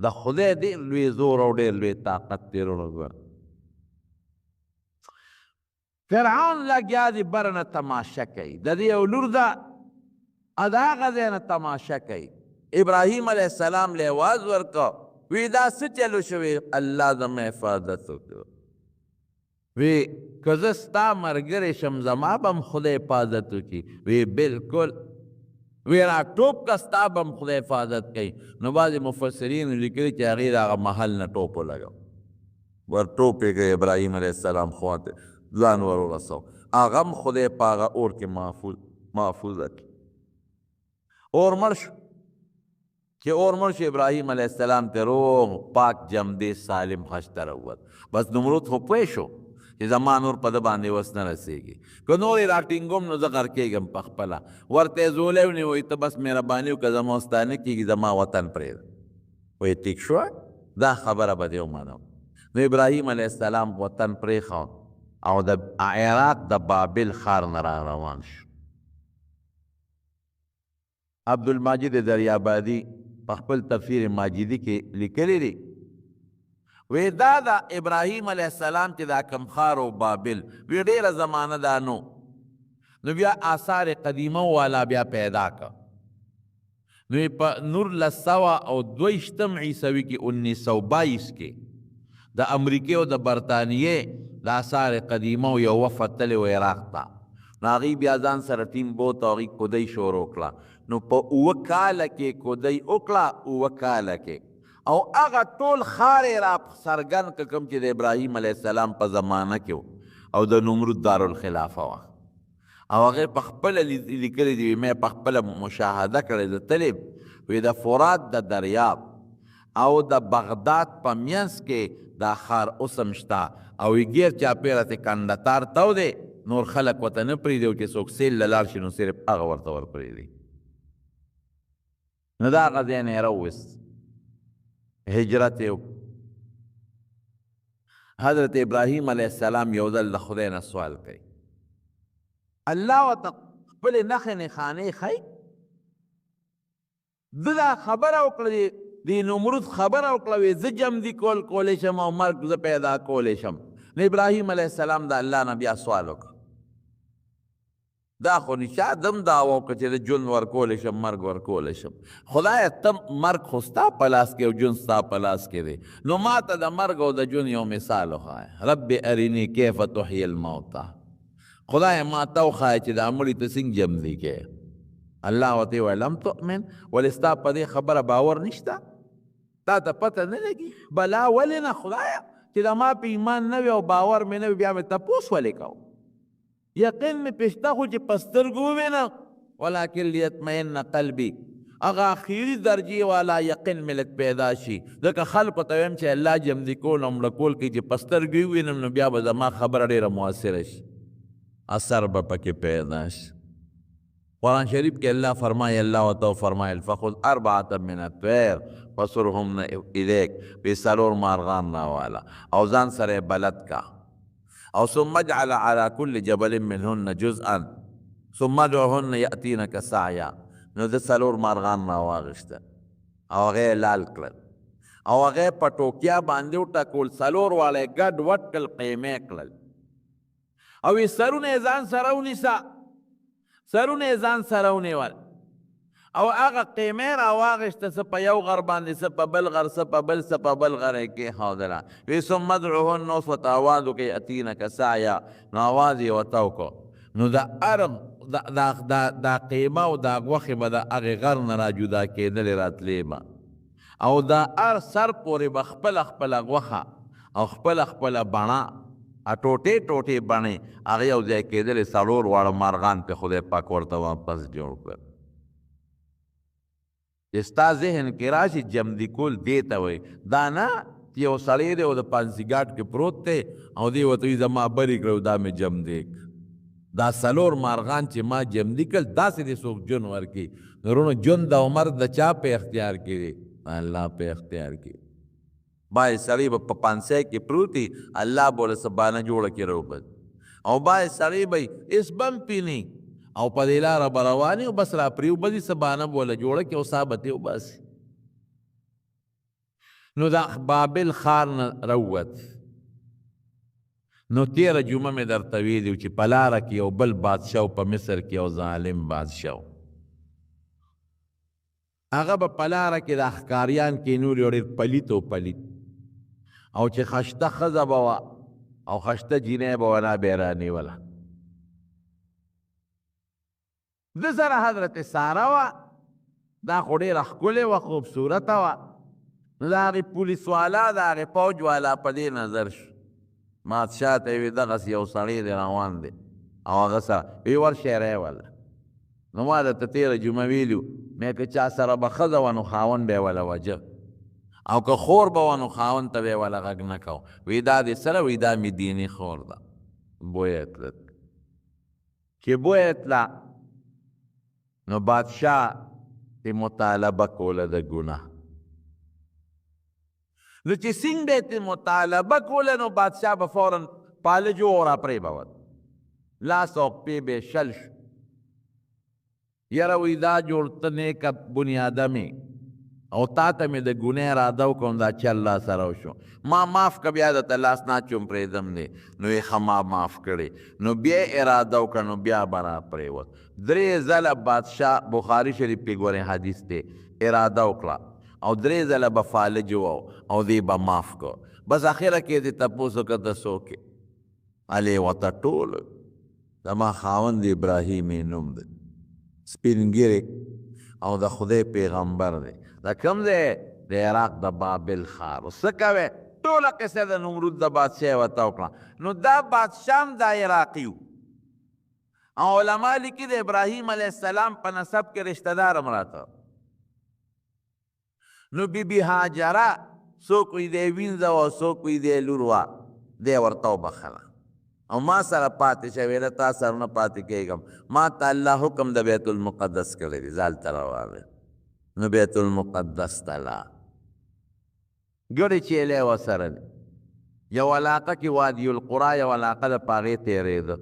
د خدای ډېر لوی زور او ډېر لوی طاقت تېرونه فرعون لګیا دی بره نه تماشه کوي د دې یو لور ده د هغه ځای نه تماشه کوي ابراهیم علیه السلام له آواز ورکړه وی دا څه چلو شوې الله زما حفاظت وکړه وی که زه ستا ملګری شم زما به هم خدای حفاظت وکړي وی بالکل وی را ټوپ که ستا به هم خدای حفاظت کوي نو بعضې مفسرین لیکلي چې هغې د هغه محل نه ټوپ ولګو ور ټوپ یې کوي ابراهیم علیه السلام خواته ځان ور ورسو هغه هم خدای په هغه اور کې محفوظه کړي اور مړ شو چې اور مړ شو ابراهیم علیه السلام ته روغ پاک جمدې سالم خش ته راووت بس نمرود خو پوه شو چې زما نور په ده باندې وس نه رسېږي که نور یې راټینګوم نو زه غر کېږم په خپله ورته یې زولی ونیوی ته بس مهرباني وکړه زما ستا نه کېږي زما وطن پرېږده وایي ټیک شوه دا خبره به دې ومنم نو ابراهیم علیه السلام وطن پرېښود او د عراق د بابل ښار نه را روان شو عبدالماجد دریابادي په خپل تفسیر ماجدي کې لیکلی دی وی دا د ابراهیم علیه السلام چې دا کم ښار و بابل وی ډېره زمانه دا نو بیا آثار قدیمه والا بیا پیدا که نو په 1922 عیسوي کې 1922 کې د امریکې او د برطانیې د آثار قدیمه یو وفد تللی و عراق ته نو هغوی بیا ځان سره ټیم بوت او هغوی کودی شروع کړه نو په 9 کاله کې کودی وکړه 9 کاله کې او هغه ټول ښار یې را څرګند که کوم چې د ابراهیم علیه السلام په زمانه کې و او د نمرود دارالخلافه وه او هغې په خپله لیکلي دي مې په خپله مشاهده کړې د تلې وی د فرات د دریاب او د بغداد په منځ کې دا ښار اوسم شته او ګیر چاپېره تې کنډتار تو دی نور خلک ورته نه پرېږدي او چې څوک سیل له لاړ شي نو صرف هغه ورته ورپرېږدي نو دا هغه ځای نه یې راوویست هجرت یې حضرت ابراهیم علیه السلام یو ځل د خدای نه سوال کوي الله ورته خپلې نښې نښانې ښایي ده دا خبره وکړه د نمرود خبره وکړه وی زه جمدي کولی شم او مرګ زه پیدا کولی شم نو ابراهیم علیه السلام د الله نه بیا سوال وکړه دا خو نشا دم دعوه وکړه چې د ژوند ورکولی شم مرګ ورکولی شم خدایه ته مرګ خو ستا په لاس کې او ژوند ستا په لاس کې دی نو ما ته د مرګ او د ژوند یو مثال وښایه رب اریني کیف تحیی الموتى خدایه ما ته وښایه چې دا مړي ته څنګه جمدي کې الله ورته وویل لم تؤمن ولې ستا په دې خبره باور نشته تا ته پته نه لګي بلا ولې نه خدایه چې د ما په ایمان نه وي او باور مې نه وي بیا مې تپوس ولې کوو یقین مې پېشته خو چې په سترګو ووینه ولکن لیطمئن قلبي هغه اخري درجې والا یقین مې لږ پیدا شي ځکه خلکو ته ویم چې الله جمدي کول او مړه کول کوي چې په سترګو یې ووینم نو بیا به زما خبره ډېره مؤثره شي اثر به پکې پیدا شي قرآن شریف کې الله فرمایي الله ورته فرمایل فخذ اربعة من الطير فصرهن الیک وی څلور مارغان راواله او ځان سره بلد کا او ثم اجعل على كل جبل منهن جزءا ثم ادعهن یأتینک سعیا نو د څلور مارغان راواغېسته او هغه یې لال کړل او هغه یې په ټوکیا باندې وټکول څلور واړه یې ګډ وډ کړل قیمې کړل او یې سرونه یې ځان سره ونیسه سرونه یې ځان سره ونیول او هغه قیمې راواغېسته څه په یو غر باندې څه په بل غر څه په بل څه په بل غر یې کېښودله وی ثم ادعهن اوس ورته اواز وکړئ یأتینک سعیا نو اواز یې ورته وکړو نو د هر دا قیمه او دا غوښې به د هغې غر نه را جدا کېدلې راتلې به او دا هر سر پورې به خپله خپله غوښه او خپله بڼه ټوټې ټوټې بڼې هغې یو ځای کېدلې څلور واړه مارغان پې خدای پاک ورته واپس جوړ کړل چې ستا ذهن کې راشي جمدي کول دې ته وایي دا نه یو سړی دی او د پانسیګاټ کې پروت دی او دې ورته وایي زما برې کړی دا مې جمدی دا څلور مارغان چې ما جمدي کړل داسې دې څوک ژوند ورکړي نورونو ژوند د عمر د چا په اختیار کې دی الله په اختیار کې باید سړی به په پانسی کې پروت وي الله به له څه بانه جوړه کړي روبد او باید سړی به هېڅ بم پینی او په دې لاره به روانې او بس را پرېوبځي څه بانه به له جوړه کړي او سا به ترې وباسي نو دا بابل ښار نه راووت نو تېره جمعه مې درته ویلي و چې په لاره کې یو بل بادشاه په مصر کې یو ظالم بادشاه هغه به په لاره کې د ښکاریان کې نور یو ډېر پلیت او پلیت او چې خشته ښځه به وه او خشته جینۍ به ونه به یې رانیوله ده سره حضرت ساره وه دا خو ډېره ښکلې وه خوبصورته وه نو د هغې پولیس والا د هغې فوج والا په دې نظر شو بادشاه ته یې وي دغسې یو سړی دی روان دی او هغه سره وی ورشئ رایوله نو ما درته تېره جمعه ویلي مې که چا سره به ښځه وه نو خاوند به یې وله وجه او که خور به وه نو خاوند ته به یې وله غږ نه کو وی دا دې سره وی دا مې دیني خور ده بویه تله چې بویه تله نو بادشاه تی مطالبه کوله د ګناه نو چې څنګه به تی مطالبه کوله نو بادشاه به فورا پالجو او را پرېبود لاس او پې به شل شو یاره وی دا جوړ ته نیکه بنیادمې او تا ته مې د ګناه اراده وکړم دا چې الله سره وشو ما معاف که بیا درته لاس ناچوم پرېږدم دی نو یې ښه ما معاف کړې نو بیا اراده وکړه نو بیا به را پرېوت درې ځله بادشاه بخاري شریف کې ګورې حدیث دی اراده وکړه او درې ځله به فالج و او دی به معاف کړ بس اخره کې دې تپوس وکړه ته څوک یې هلې ورته ټول زما خاوند ابراهیم یې نوم دی سپین ږیرې او د خدای پیغمبر دی دا کوم دی د عراق د بابل ښار څه کوې ټوله قصه د نمرود د بادشاه ورته وکړه. نو دا بادشاه هم دا عراقي و او علما لیکي د ابراهیم علیه السلام په نسب کې رشته دار هم راته. نو بیبي هاجره څوک وي دی وینځه وه څوک وي دی لور وه دی ورته وبخله او ما سره پاتې شوې ده تا سره نه پاتې کېږم. ما ته الله حکم د بیت المقدس کړی دی زه هلته روان یم. نو بیت المقدس ته لاړ ګډې چیلې ورسره دي. یو علاقه کې وادي القرا یو علاقه ده په هغې تېرېده.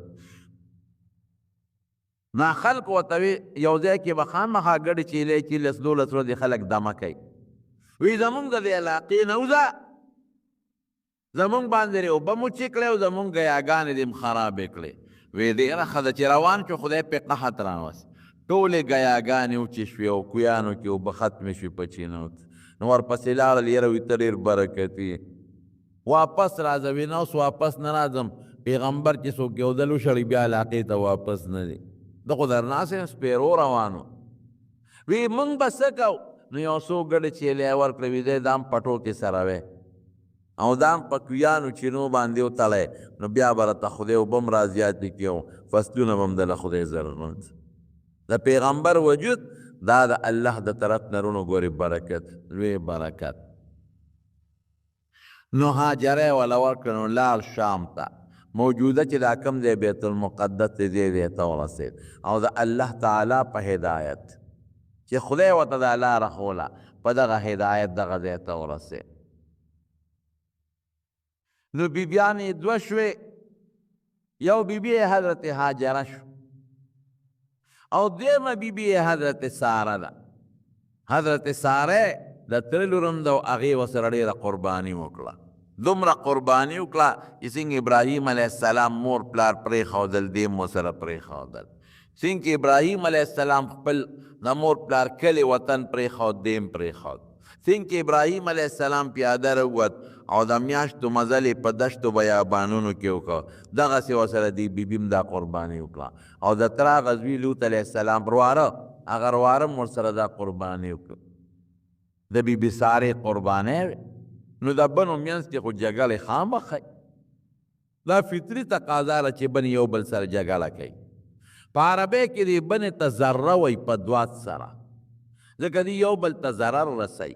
نا خلق ورته وي یو ځای کې به خامخا ګډې چیلې چې 10-12 ورځې خلک دمه کوي. وی زمونږ د دې علاقې نه وځه زمونږ باندې اوبه مو چې کړی او زمونږ ګیاګانې دې م خرابې کړې. وی ډېره ښه ده چې روان شو خدای پې قحط راوست. ټولې ګیاګانې وچې شوې او کویانو کې اوبه ختمې شوې په چینو. نو ورپسې لاړل یره وي ته ډېر برکتي واپس راځه. وی نه اوس واپس نه راځم پیغمبر چې څوک یو ځل وشړي بیا علاقې ته واپس نه دی. ده خو درناسې سپېرو روانو. وی موږ به څه کوو؟ نو یو څو ګډې چیلې ورکړې وي دی دا هم پټو کې سره وی او دا هم په کویانو چینو باندې وتړی. نو بیا به راته خدای اوبه هم رازیاتې کړي او فصلونه به هم دله خدای ضرورمند. د پیغمبر وجود دا د الله د طرف نه رونو ګورې برکت لوی برکت. نو هاجره یې وله ورکړه نو لاړ شام ته. موجوده چې دا کوم دی بیت المقدس دی دې ته ورسېد او د الله تعالی په هدایت چې خدای ورته دا لاره ښوله په دغه هدایت دغه ځای ته ورسېد. نو بیبیانې دوه شوې. یو بیبي حضرت هاجره شو او دیمه بیبي حضرت ساره ده. حضرت ساره د تره لور هم ده او هغې ورسره ډېره قرباني وکړه. دومره قرباني وکړه چې څنګه ابراهیم علیه السلام مور پلار پرېښودل دې هم ورسره پرېښودل. څنګه ابراهیم علیه السلام خپل د مور پلار کلی وطن پرېښود دې هم پرېښود. څنګه ابراهیم علیه السلام پیاده راووت او د میاشتو مزل یې په دشتو بیابانونو کې وکړ دغسې ورسره دې بیبي هم دا قرباني وکړه او د تره هغه زوی لوط علیه السلام رواره هغه رواره هم ورسره دا قرباني وکړه. د بیبي سارې قربانۍ وې. نو د بنو منځ کې خو جګړې خامخی دا فطري تقاضا ده چې بن یو بل سره جګړه کوي. په عربۍ کې دې بنې ته ذره وایي په دوات سره ځکه دې یو بل ته ضرر رسوي.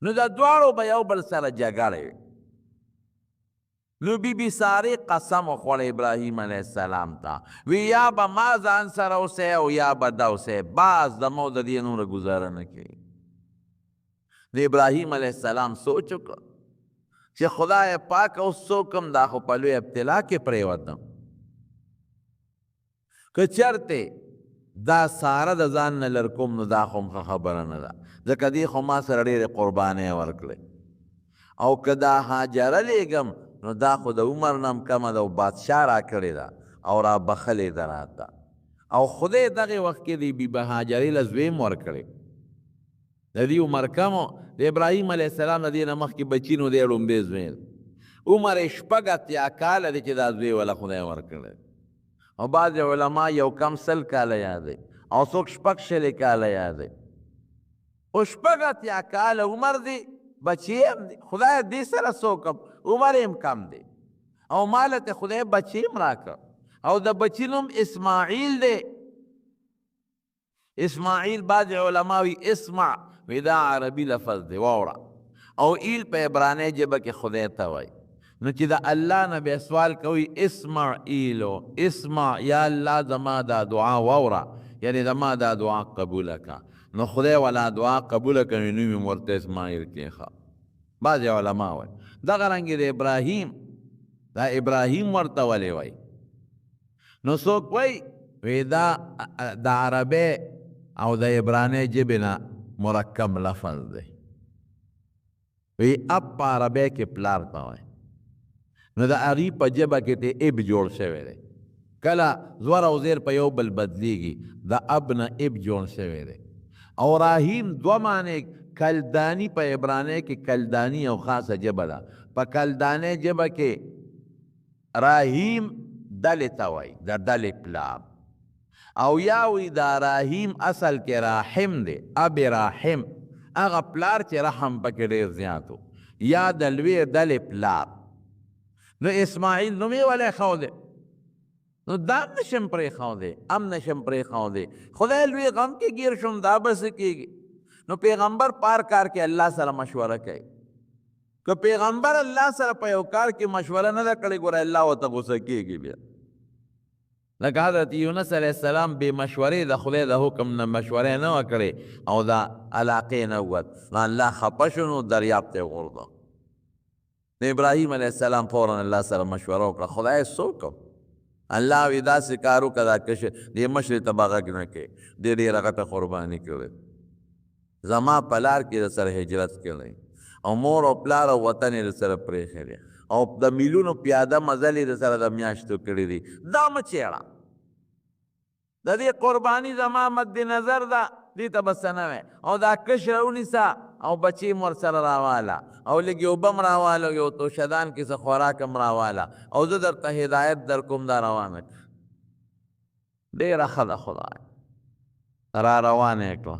نو د دواړو به یو بل سره جګړې وي. نو بیبي سارې قسم وخوړی ابراهیم علیه السلام ته وی یا به ما ځان سره اوسئ او یا به ده اوسئ باز د مو د دې نوره ګزاره نه کوي. د ابراهیم علیه السلام سوچ وکړه چې خدای پاک اوس څوک هم دا خو په لوی ابتلا کې پرېوتم که چېرته دا ساره د ځان نه لر کوم نو دا خو هم ښه خبره نه ده ځکه دې خو ما سره ډېرې قربانۍ ورکړې او که دا هاجره لېږم نو دا خو د عمر نه هم کمه ده او بادشاه را کړې ده او را بخلې ده راته او خدای دغې وخت کې د بیبي هاجرې له زوی هم ورکړې. د دې عمر کم و د ابراهیم علیه السلام د دې نه مخکې بچي نو دی ړومبی زوی عمر یې 80 کاله دی چې دا زوی وله خدای ورکړی او بعضې علما یو کم 100 کاله یادوي او څوک 80 کاله یادوي. خو 80 کاله عمر دی بچی هم دی خدای دې سره څوک عمر هم کم دی او ماله ته خدای بچی هم راکړ او د بچي نوم اسماعیل دی. اسماعیل بعضې علما وي اسمع وی دا عربي لفظ دی واوړه او ایل په عبرانۍ ژبه کې خدای ته وایي. نو چې د الله نه بیا سوال کوي اسماعیلو اسمع یا الله زما دا دعا واوره یعنې زما دا دعا قبوله که. نو خدای والا دعا قبوله کوي نوم یې ورته اسماعیل کېښه. بعضې علما وایي دغه رنګې د ابراهیم دا ابراهیم ورته ولې وایي نو څوک وایي وی دا د عربۍ او د عبرانۍ ژبې نه مرکب لفظ دی. وی اب په عربۍ کې پلار ته وایي نو د هغې په ژبه کې ته اب جوړ شوی دی. کله زور او زیر په یو بل بدلیږي د اب نه اب جوړ شوی دی. او راهیم دوه معنی کلدانی په عبرانۍ کې کلدانی یو خاصه ژبه ده. په کلدانۍ ژبه کې راهیم دلې ته وایي د دلې پلار او یا وی دا راهیم اصل کې راحم دی اب راحم هغه پلار چې رحم پکې ډېر زیات و، یا د لوی ډلې پلار. نو اسماعیل نوم یې ولی ښودی، نو دا هم نشم پرېښودی، هم نشم پرېښودی، خدای لوی غم کې ګیر شوم، دا به څه کېږي. نو پیغمبر پار کار کې الله سره مشوره کوي. که پیغمبر الله سره په یو کار کې مشوره نه ده کړې، ګوره الله ورته غوسه کېږي بیا. لکه حضرت یونس علیه السلام بې مشورې د خدای د حکم نه مشورې نه وه کړې او د علاقې نه ووت، نو الله خفه شو، نو دریاب ته یې وغورځاو. نو ابراهیم علیه السلام فوراً الله سره مشوره وکړه، خدای څه وکړم؟ الله وی داسې کار وکړه دا کشر دې مشرې ته به غږ نه کوې، دې ډېره غټه قرباني کړې، زما په لار کې د سره هجرت کړی او مور او پلار او وطن یې د سره پرېښی دی او د میلونو پیاده مزل یې د سره د میاشتو کړي دي، دا مه چېړه، د دې قرباني زما مد نظر ده، دې ته به څه نه وی. او دا کشره ونیسه او بچې م ورسره راواله او لږ یو بم راواله، یو توشدان کې څه خوراک هم راواله او زه درته هدایت در کوم، دا روانه کړه. ډېره ښه ده خدای را روانه یې کړه،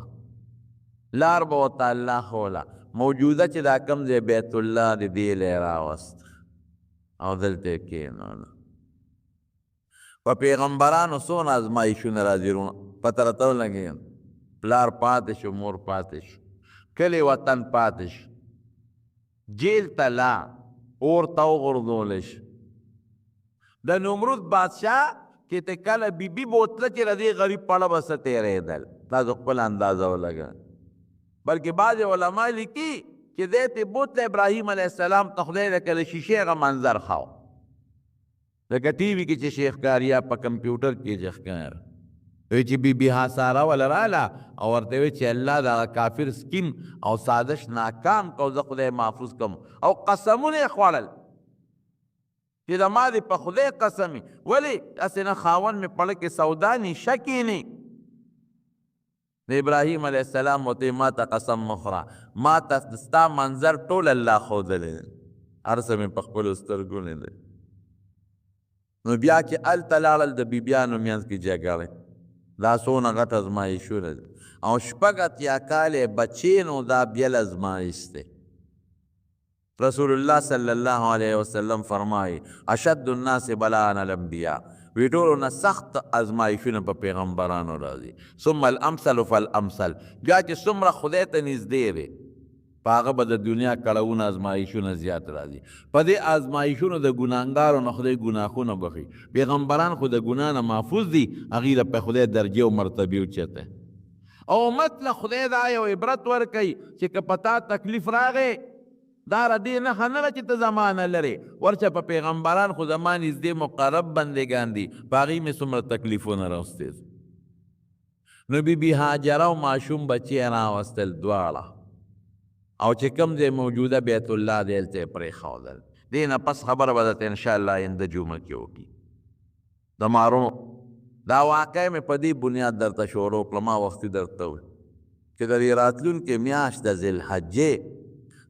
لار به ورته الله ښوله. موجوده چې دا کوم ځای بیت الله د دې لی راوست او دلته یې کېنونه. په پیغمبرانو څونه ازمایښونه راځي، پته راته ولګېږي. پلار پاتې شو، مور پاتې شو، کلی وطن پاتې شو، جیل ته لا اور ته وغورځولی شو. د نمرود بادشاه کې ته کله بیبي بوتله چې د دې غریب پړه به څه تېرېدل، دا زه خپل اندازه ولګه. بلکې بعضې علما لیکي چې دی ته بوتله ابراهیم علیه السلام ته خدای د کله شیشې هغه منظر ښه لکه ټي وي کې چې شیخ کار یا په کمپیوټر کې چې ښکار وی چې بی بی هاساره وله راله او ورته وی چې الله دغه کافر سکیم او سازش ناکام کو، زه خدای محفوظ کم. او قسمونه یې خوړل چې د ما دې په خدای قسمي، ولې هسې نه خاوند مې پړه کې سودا نی شکې نی. د ابراهیم علیه السلام ورته ما ته قسم مه خوره، ما ته ستا منظر ټول الله ښودلی دی، هر څه مې په خپلو سترګو لیدی. نو بیا چې هلته لاړل د بیبیانو منځ کې جګړې، دا څونه غټ ازمایښونه دي او شپږ اتیا کاله بچې، نو دا بیل ازمایښت دی. رسول الله صلی الله علیه وسلم فرمایي اشد الناس بلاء الانبیاء، وی ټولو نه سخت ازمایښونه په پیغمبرانو راځي، ثم الامثل فالامثل، بیا چې څومره خدای ته نږدې دی په هغه به د دنیا کړهونه ازمایښونه زیات راځي. په دې ازمایښونو د ګناهګارو نه خدای ګناهونه بخي، پیغمبران خو د ګناه نه محفوظ دي، هغې له په خدای درجې او مرتبې اوچته. او امت له خدای دا یو عبرت ورکوي چې که په تا تکلیف راغی دا د دې نښه نه ده چې ته زما نه لرې، ورچه په پیغمبران خو زما نږدې مقرب بندګان دي، په هغې مې څومره تکلیفونه راوستې. نو بیبي هاجره او ماشوم بچې یې راوستل دواړه، او چې کوم ځای موجوده بیت الله دی هلته یې پرېښودل. دې نه پس خبره به درته انشاءالله آینده جمعه کې وکړي. د مارو دا واقع مې په دې بنیاد درته شروع کړه، ما وختي درته وویل چې د دې راتلونکې میاشت د ذوالحجې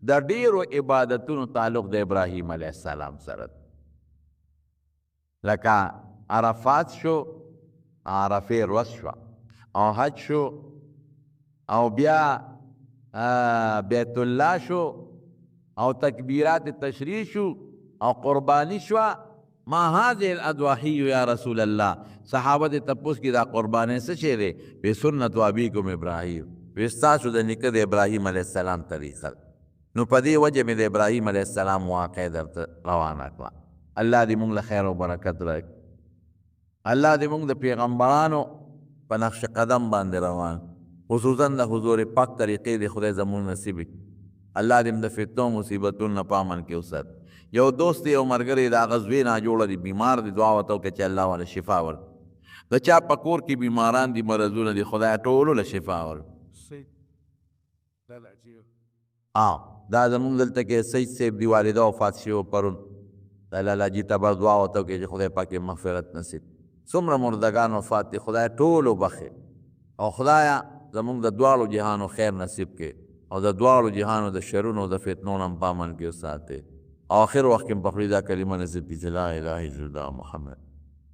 د ډېرو عبادتونو تعلق د ابراهیم علیه السلام سره، لکه عرفات شو، عرفې ورځ شوه، او حج شو، او بیا بیت الله شو، او تکبیرات تشریع شو، او قربانی شو. ما هذه الاضواحی یا رسول الله، صحابه دې تپوس کې دا قربانی څه شی دی؟ وی سنت ابیکم ابراهیم، وی ستاسو د نیکه د ابراهیم علیه السلام طریقه. نو په دې وجه مې د ابراهیم علیه السلام واقع درته روانه کړه. الله دې مونږ له خیر او برکت راکړي، الله دې مونږ د پیغمبرانو په نقش قدم باندې روان، خصوصا د حضور پاک طریقې د خدای زمون نصیب کړي. الله دې د فتنو مصیبتونو نه په امن کې وساتي. یو دوست یو ملګری د هغه زوی ناجوړه دی، بیمار دی، دعا ورته وکړه چې الله ورله شفا ورکړي. د چا په کور کې بیماران دي، مرضونه دي، خدای ټولو له شفا ورکړي. دا زمونږ دلته کې سید صاحب دی والده وفات شوی پرون، د لالاجي ته به دعا ورته وکړي چې خدای پاک یې مغفرت نصیب. څومره مردګان وفات دي، خدای ټولو بخي، او خدایه زمونږ د دواړو جهانو خیر نصیب کړي، او د دواړو جهانو د شرونو د فتنو نه په امن کې وساتي. آخر وخت کې په خپل دا کلمه نصیب کړي چې لا اله الا الله محمد.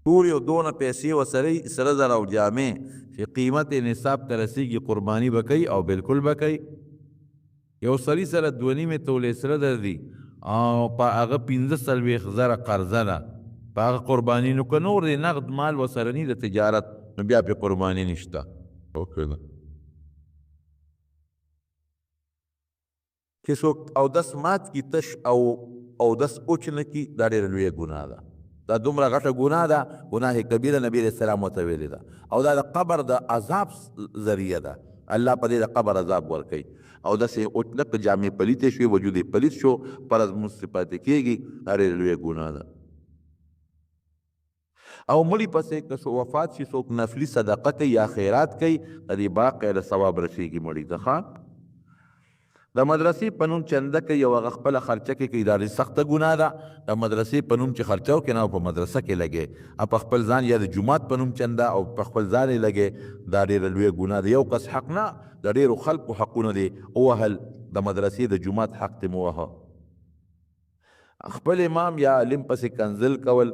ټول یو دونه پیسې ورسره سره زر او جامې چې قیمت نصاب ته رسیږي قرباني به کوي، او بالکل به کوي. یو سړي سره 2.5 تولې سره درځي او په هغه 15 زره قرضه ده، په هغه قرباني نو که نور دی نقد مال ورسره ني د تجارت نو بیا پې قرباني نشته. چې څوک اودس مات کی تش او اودس اوچ نه کی دا ډېره لویه ګناه ده، دا دومره غټه ګناه ده، ګناه کبیره نبی علیه السلام ورته ویلې ده، او دا د قبر د عذاب ذریعه ده، الله په دې د قبر عذاب ورکوي. او داسې اوچ نه که جامې پلیتې شوې وجود یې پلیت شو فرض مونځ ترې پاتې کېږي، دا ډېره لویه ګناه ده. او مړي پسې که وفات شي څوک نفلي صدقه کوي یا خیرات کوي د دې باقاعده ثواب رسېږي مړي ته. د مدرسې په نوم چنده کوي او هغه خپله خرچه کې کوي، دا ډېره سخته ګناه ده. د مدرسې په نوم چې خرچه وکړي نه په مدرسه کې لګې په خپل ځان، یا د جومات په نوم چنده او په خپل ځان یې لګې، دا ډېره لویه ګناه ده. یو کس حق نه، د ډېرو خلکو حقونه دي ووهل، د مدرسې د جومات حق دې مو وهه. خپل امام یا علم پسې کنزل کول،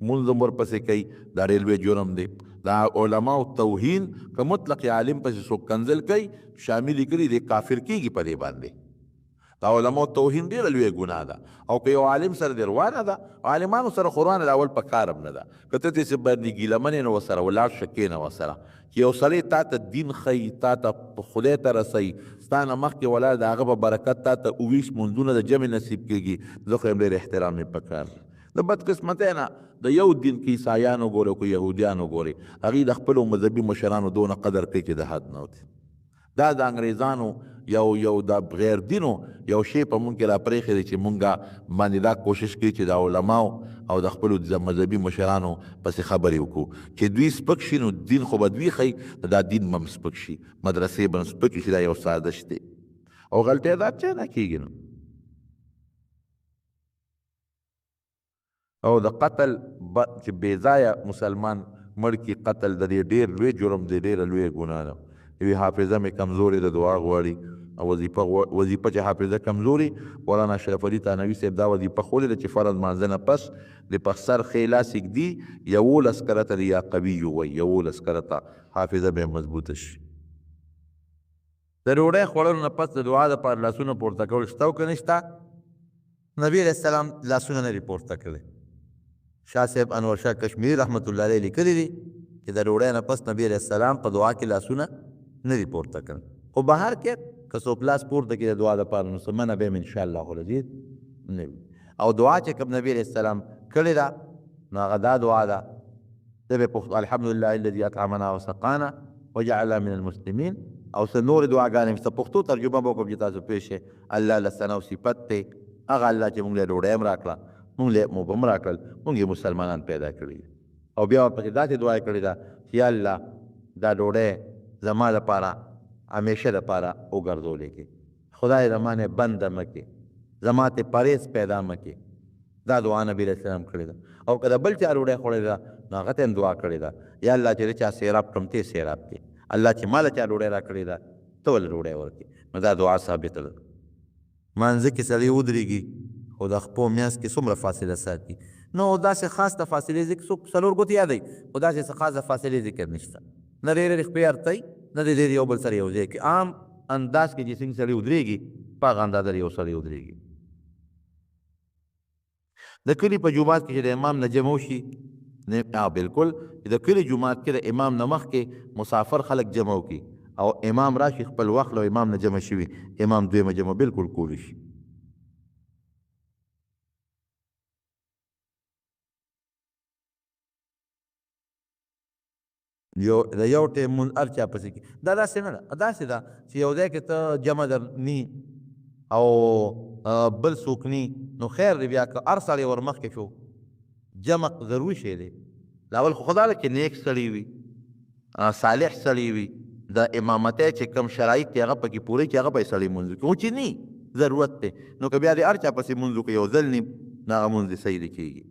مونځ هم ورپسې کوي، دا ډېر لوی جرم دی. دا علماء توهین که مطلق عالم پسې څوک کنزل کوي شامل یې کړي دی کافر کېږي په دې باندې. دا علماء توهین ډېره لویه ګناه ده. او که یو عالم سره دې روانه ده، عالمانو سره خو روانه ده اول په کار هم نه ده، که ته داسې باندې ګیله منې نو ورسره ولاړ شه کښېنه ورسره. چې یو سړی تا ته دین ښیي، تا ته خدای ته رسوي، ستا نه مخکې ولاړ د هغه په برکت تا ته 19 مونځونه د جمع نصیب کېږي، زه خو یم ډېر احترام یې پکار. د بدقسمتۍ نه د یو دین کې عیسایانو ګوري او که یهودیانو ګوري، هغوی د خپلو مذهبي مشرانو دونه قدر کوي چې د حد نه وتي. دا د انګریزانو یو د غیر دینو یو شی په مونږ کې را پرېښی دی چې مونږ باندې دا کوشش کوي چې د علماو او د خپلو مذهبي مشرانو پسې خبرې وکړو چې دوی سپک شي نو دین خو به دوی ښیي، دا دین به هم سپک شي، مدرسې به هم سپکې شي. دا یو سازش دی او غلطۍ دا چا نه کېږي نو. او د قتل چې بې ځایه مسلمان مړ کی قتل د دې ډېر لوی جرم دی، ډېره لویه ګناه ده. یوې حافظه مې کمزورې د دعا غواړي او وظیفه چې حافظه کمزوري، مولانا اشرف علي تانوي صاحب دا وظیفه ښودلې ده چې فرض مانځه نه پس د په سر ښی لاس ږدي 11 کرته یا قوي وایي، 11 کرته حافظه به مضبوطه شي. د ډوډۍ خوړلو نه پس د دعا دپاره لاسونه پورته کول شته او که نشته؟ نبي علیه السلام لاسونه نه دي پورته کړی. شاه صاحب انور شاه کشمیری رحمت الله علیه لیکلی دي چې د ډوډۍ نه پس نبي علیه السلام په دعا کې لاسونه نه دي پورته کړل. خو بهر کې که څوک لاس پورته کړي د دعا دپاره نو څه منع به یې انشاءالله العزیز نه وي. او دعا چې کوم نبي علیه السلام کړې ده نو هغه دا دعا ده، ده به پښتو الحمدلله الذي اطعمنا وسقانا وجعلنا من المسلمین، او څه نورې دعاګانې مې پښتو ترجمه به وکړم چې تاسو پوه شئ. الله له ثنا او صفت دی، هغه الله چې موږ له ډوډۍ هم راکړه، موږ له مو به هم راکړل، موږ یې مسلمانان پیدا کړي. او بیا ورپسې داسې دعا یې کړې ده چې یا الله دا ډوډۍ زما دپاره همیشه دپاره وګرځولې کې، خدای زما نه بنده مه کې، زما ته پرهیز پیدا مه کې. دا دعا نبي علیه السلام کړې ده. او که د بل چا ډوډۍ خوړلې ده نو هغه ته هم دعا کړې ده، یا الله چې د چا سیراب کړم ته یې سیراب کړې، الله چې ما له چا ډوډۍ را کړې ده ته ولې ډوډۍ ورکړې. نو دا دعا ثابته ده. مانځه کې سړی ودرېږي خو د خپو میانځ کې څومره فاصله ساتي، نو داسې خاص د فاصلې ذکر څوک 4 ګوتې یادوي، خو داسې څه خاص د فاصلې ذکر نشته، نه ډېرې خپې ارتئ، نه د ډېر یو بل سره یو ځای کې عام انداز کې چې څنګه سړی ودرېږي په هغه اندازه یو سړی ودرېږي. د کلي په جومات کې چې د امام نه جمع وشي، بالکل د کلي جومات کې د امام نه مخکې مسافر خلک جمع وکړي او امام راشي خپل وخت له امام نه جمع شوي، امام دویمه جمع بالکل کولی شي. د یو ټیم مونځ هر چا پسې کې دا داسې نه ده، داسې ده چې یو ځای کې ته جمع درني او بل څوک ني نو خیر دی، بیا که هر سړی ور مخکې شو جمع ضروري شی دی. لاول خو خدا ده چې نیک سړی وي، صالح سړی وي، د امامتۍ چې کوم شرایط دي هغه پکې پوره کړي، هغه به یې سړی مونځ وکړي. خو چې ني ضرورت دی نو که بیا د هر چا پسې مونځ وکړي یو ځل ني نو هغه مونځ دې صحیح دی کېږي.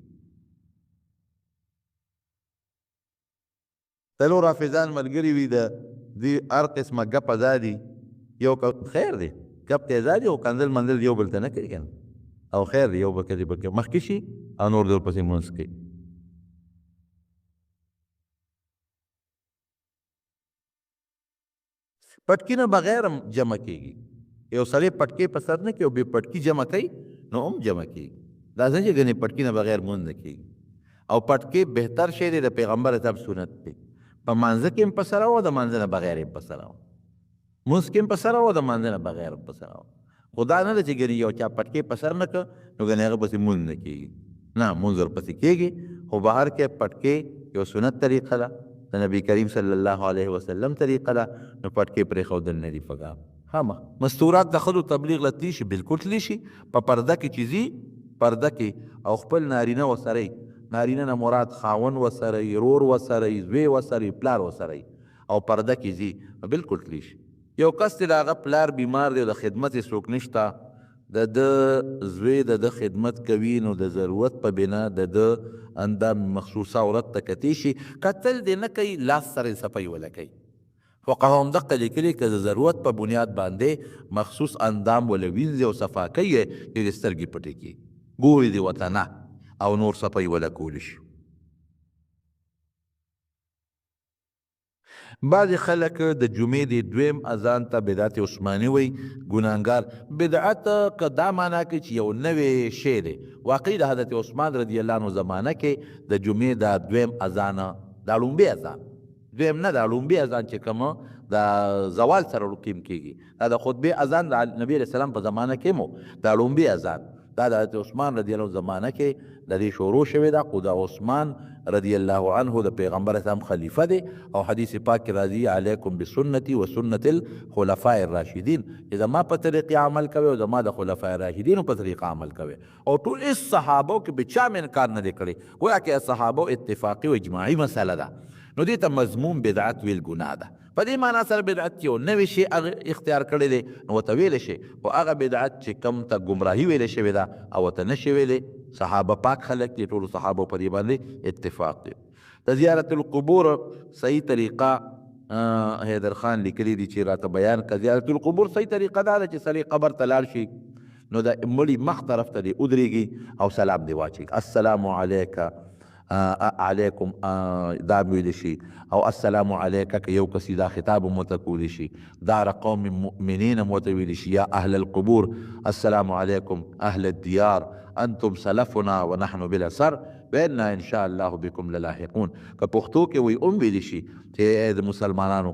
څلور حافظان ملګري وي د دوی هر قسمه ګپه دا دي، یو خیر دی ګپ ته ځا دي او کنځل منځل یو بل ته نه کوي که نه، او خیر دی یو بل کسې بل مخکې شي او نور دې ورپسې مونځ کوي. پټکي نه بغیر هم جمع کېږي، یو سړی پټکې په سر نه کوي او بې پټکي جمع کوي نو هم جمع کېږي. دا ځکه چې ګنې پټکي نه بغیر مونځ نه کېږي. او پټکې بهتر شی دی، د پیغمبر صاحب سنت دی. په مانځه کې هم په سره وه، د مانځه نه بغیر هم په سره وه. مونځ کې هم په سره وه، د مانځه نه بغیر هم په سره وه. خو دا نه ده چې ګنې یو چا پټکې په سر نه کړه نو ګنې هغه پسې مونځ نه کېږي. نه، مونځ ورپسې کېږي. خو بهر کې پټکې یو سنت طریقه ده، د نبی کریم صلی الله علیه وسلم طریقه ده، نو پټکې پرېښودل نه دي پکار. مستورات د ښځو تبلیغ له تلی شي، بلکل تلی شي. په پرده کې چې ځي، پرده کې او خپل نارینه ورسره، نارینه نه مراد خاون ورسره، رور ورسره، زوی ورسره، پلار ورسره او پرده کې ځي، بلکل تلی شي. یو کس چې د هغه پلار بیمار دی او د خدمت یې څوک نشته، د ده زوی د ده خدمت کوي، نو د ضرورت په بنا د ده اندام مخصوصه عورت ته کتی شي. کتل دې نه کوي، لاس سره یې صفایي وله کوي. فقهاو همدغه لیکلي که د ضرورت په بنیاد باندې مخصوص اندام وله وینځي او صفا کوي، چې د سترګې پټې کړي، ګوري دې ورته نه، او نور صفایي وله کولی شي. بعضې خلک د جمعې د دویم اذان ته بدعت عثماني وایي، ګناهګار. بدعت که دا معنا کوي چې یو نوی شی دی، واقعي د حضرت عثمان رضی الله عنه زمانه کې د جمعې دا دویم اذان، دا لومبی اذان، دویم نه، دا لومبی اذان چې کوم د زوال سره رقیم کېږي، دا د خطبې اذان د نبي علیه السلام په زمانه کې مو دا لومبی اذان، دا د حضرت عثمان رضی الله عنه زمانه کې د دې شروع شوې ده. خو د عثمان رضی الله عنه د پیغمبر اسلام خلیفه دی، او حدیث پاک کې راځي علیکم بسنتي و سنت الخلفاء الراشدین، چې زما په طریقې عمل کوي او زما د خلفاء راشدینو په طریقه عمل کوي. او ټول هېڅ صحابو کې به چا انکار نه دی کړی، گویا کې صحابو اتفاقي و اجماعي مسله ده. نو دې ته مضمون بدعت ویل ګناه ده. په دې معنا سره بدعت یو نوی شی اختیار کړی دی، نو ورته ویلی شي. خو هغه بدعت چې کوم ته ګمراهي ویلې شوې ده او ورته نه شي ویلی، صحابه پاک خلک دي، ټولو صحابو په دې باندې اتفاق دی. د زیارت القبور صحیح طریقه حیدر خان لیکلی دي چې راته بیان کړه. زیارت القبور صحیح طریقه دا ده چې سړی قبر ته لاړ شي، نو د مړي مخ طرف ته دې ودرېږي او سلام دې واچوي، السلام علیکم علیکم دا ویلی شي، او السلام علیکه که یو کسی دا خطاب هم ورته کولی شي. دار قوم مؤمنین هم ورته ویلی شي، یا اهل القبور السلام علیکم اهل الدیار انتم سلفنا ونحن بالاثر وانا ان شاء الله بكم للاحقون. که پښتو کې وی هم ویلی شي چې د مسلمانانو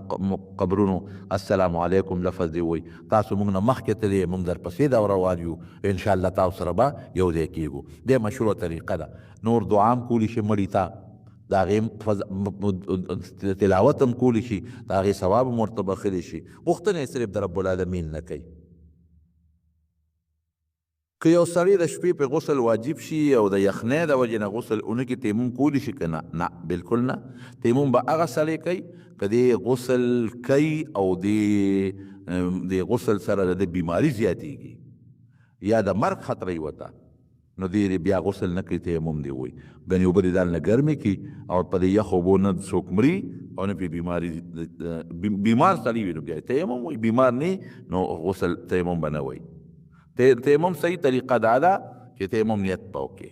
قبرونو السلام علیکم لفظ دی وی، تاسو موږ نه مخکې تللی، موږ درپسې دا روان یو، ان شاء الله تاسو سره به یو ځای کېږو. دې مشروع طریقه ده. نور دعا هم کولی شي مړي ته، د هغې تلاوت هم کولی شي، د هغې ثواب هم ورته بخښلی شي. غوښتنه یې صرف د رب العالمین نه کوي. که یو سړی د شپې په غسل واجب شي او د یخنۍ د وجې نه غسل ونه کړي، تیمم کولی شي که نه؟ نه، بلکل نه. تیمم به هغه سړی کوي که دې غسل کوي او د غسل سره د بیماري زیاتېږي یا د مرګ خطره یې ورته، نو دې بیا غسل نه کوي، تیمم دی وایي. ګنې اوبه دې ځان نه ګرمې کړي او په دې یخ اوبو نه څوک مري او نه پرې بیماري، بیمار سړی وي نو بیا تیمم وایي، بیمار نه نو غسل تیمم به نه وایي. تیمم صحیح طریقه دا ده چې تیمم نیت به وکړې،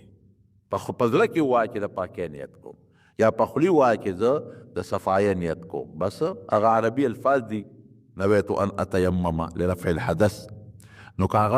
په زړه کې ووایه چې د پاکۍ نیت کوم، یا په خولې ووایه چې زه د صفایه نیت کوم. بس هغه عربي الفاظ دي، نویت ان اتیمم لرفع الحدث. نو که هغه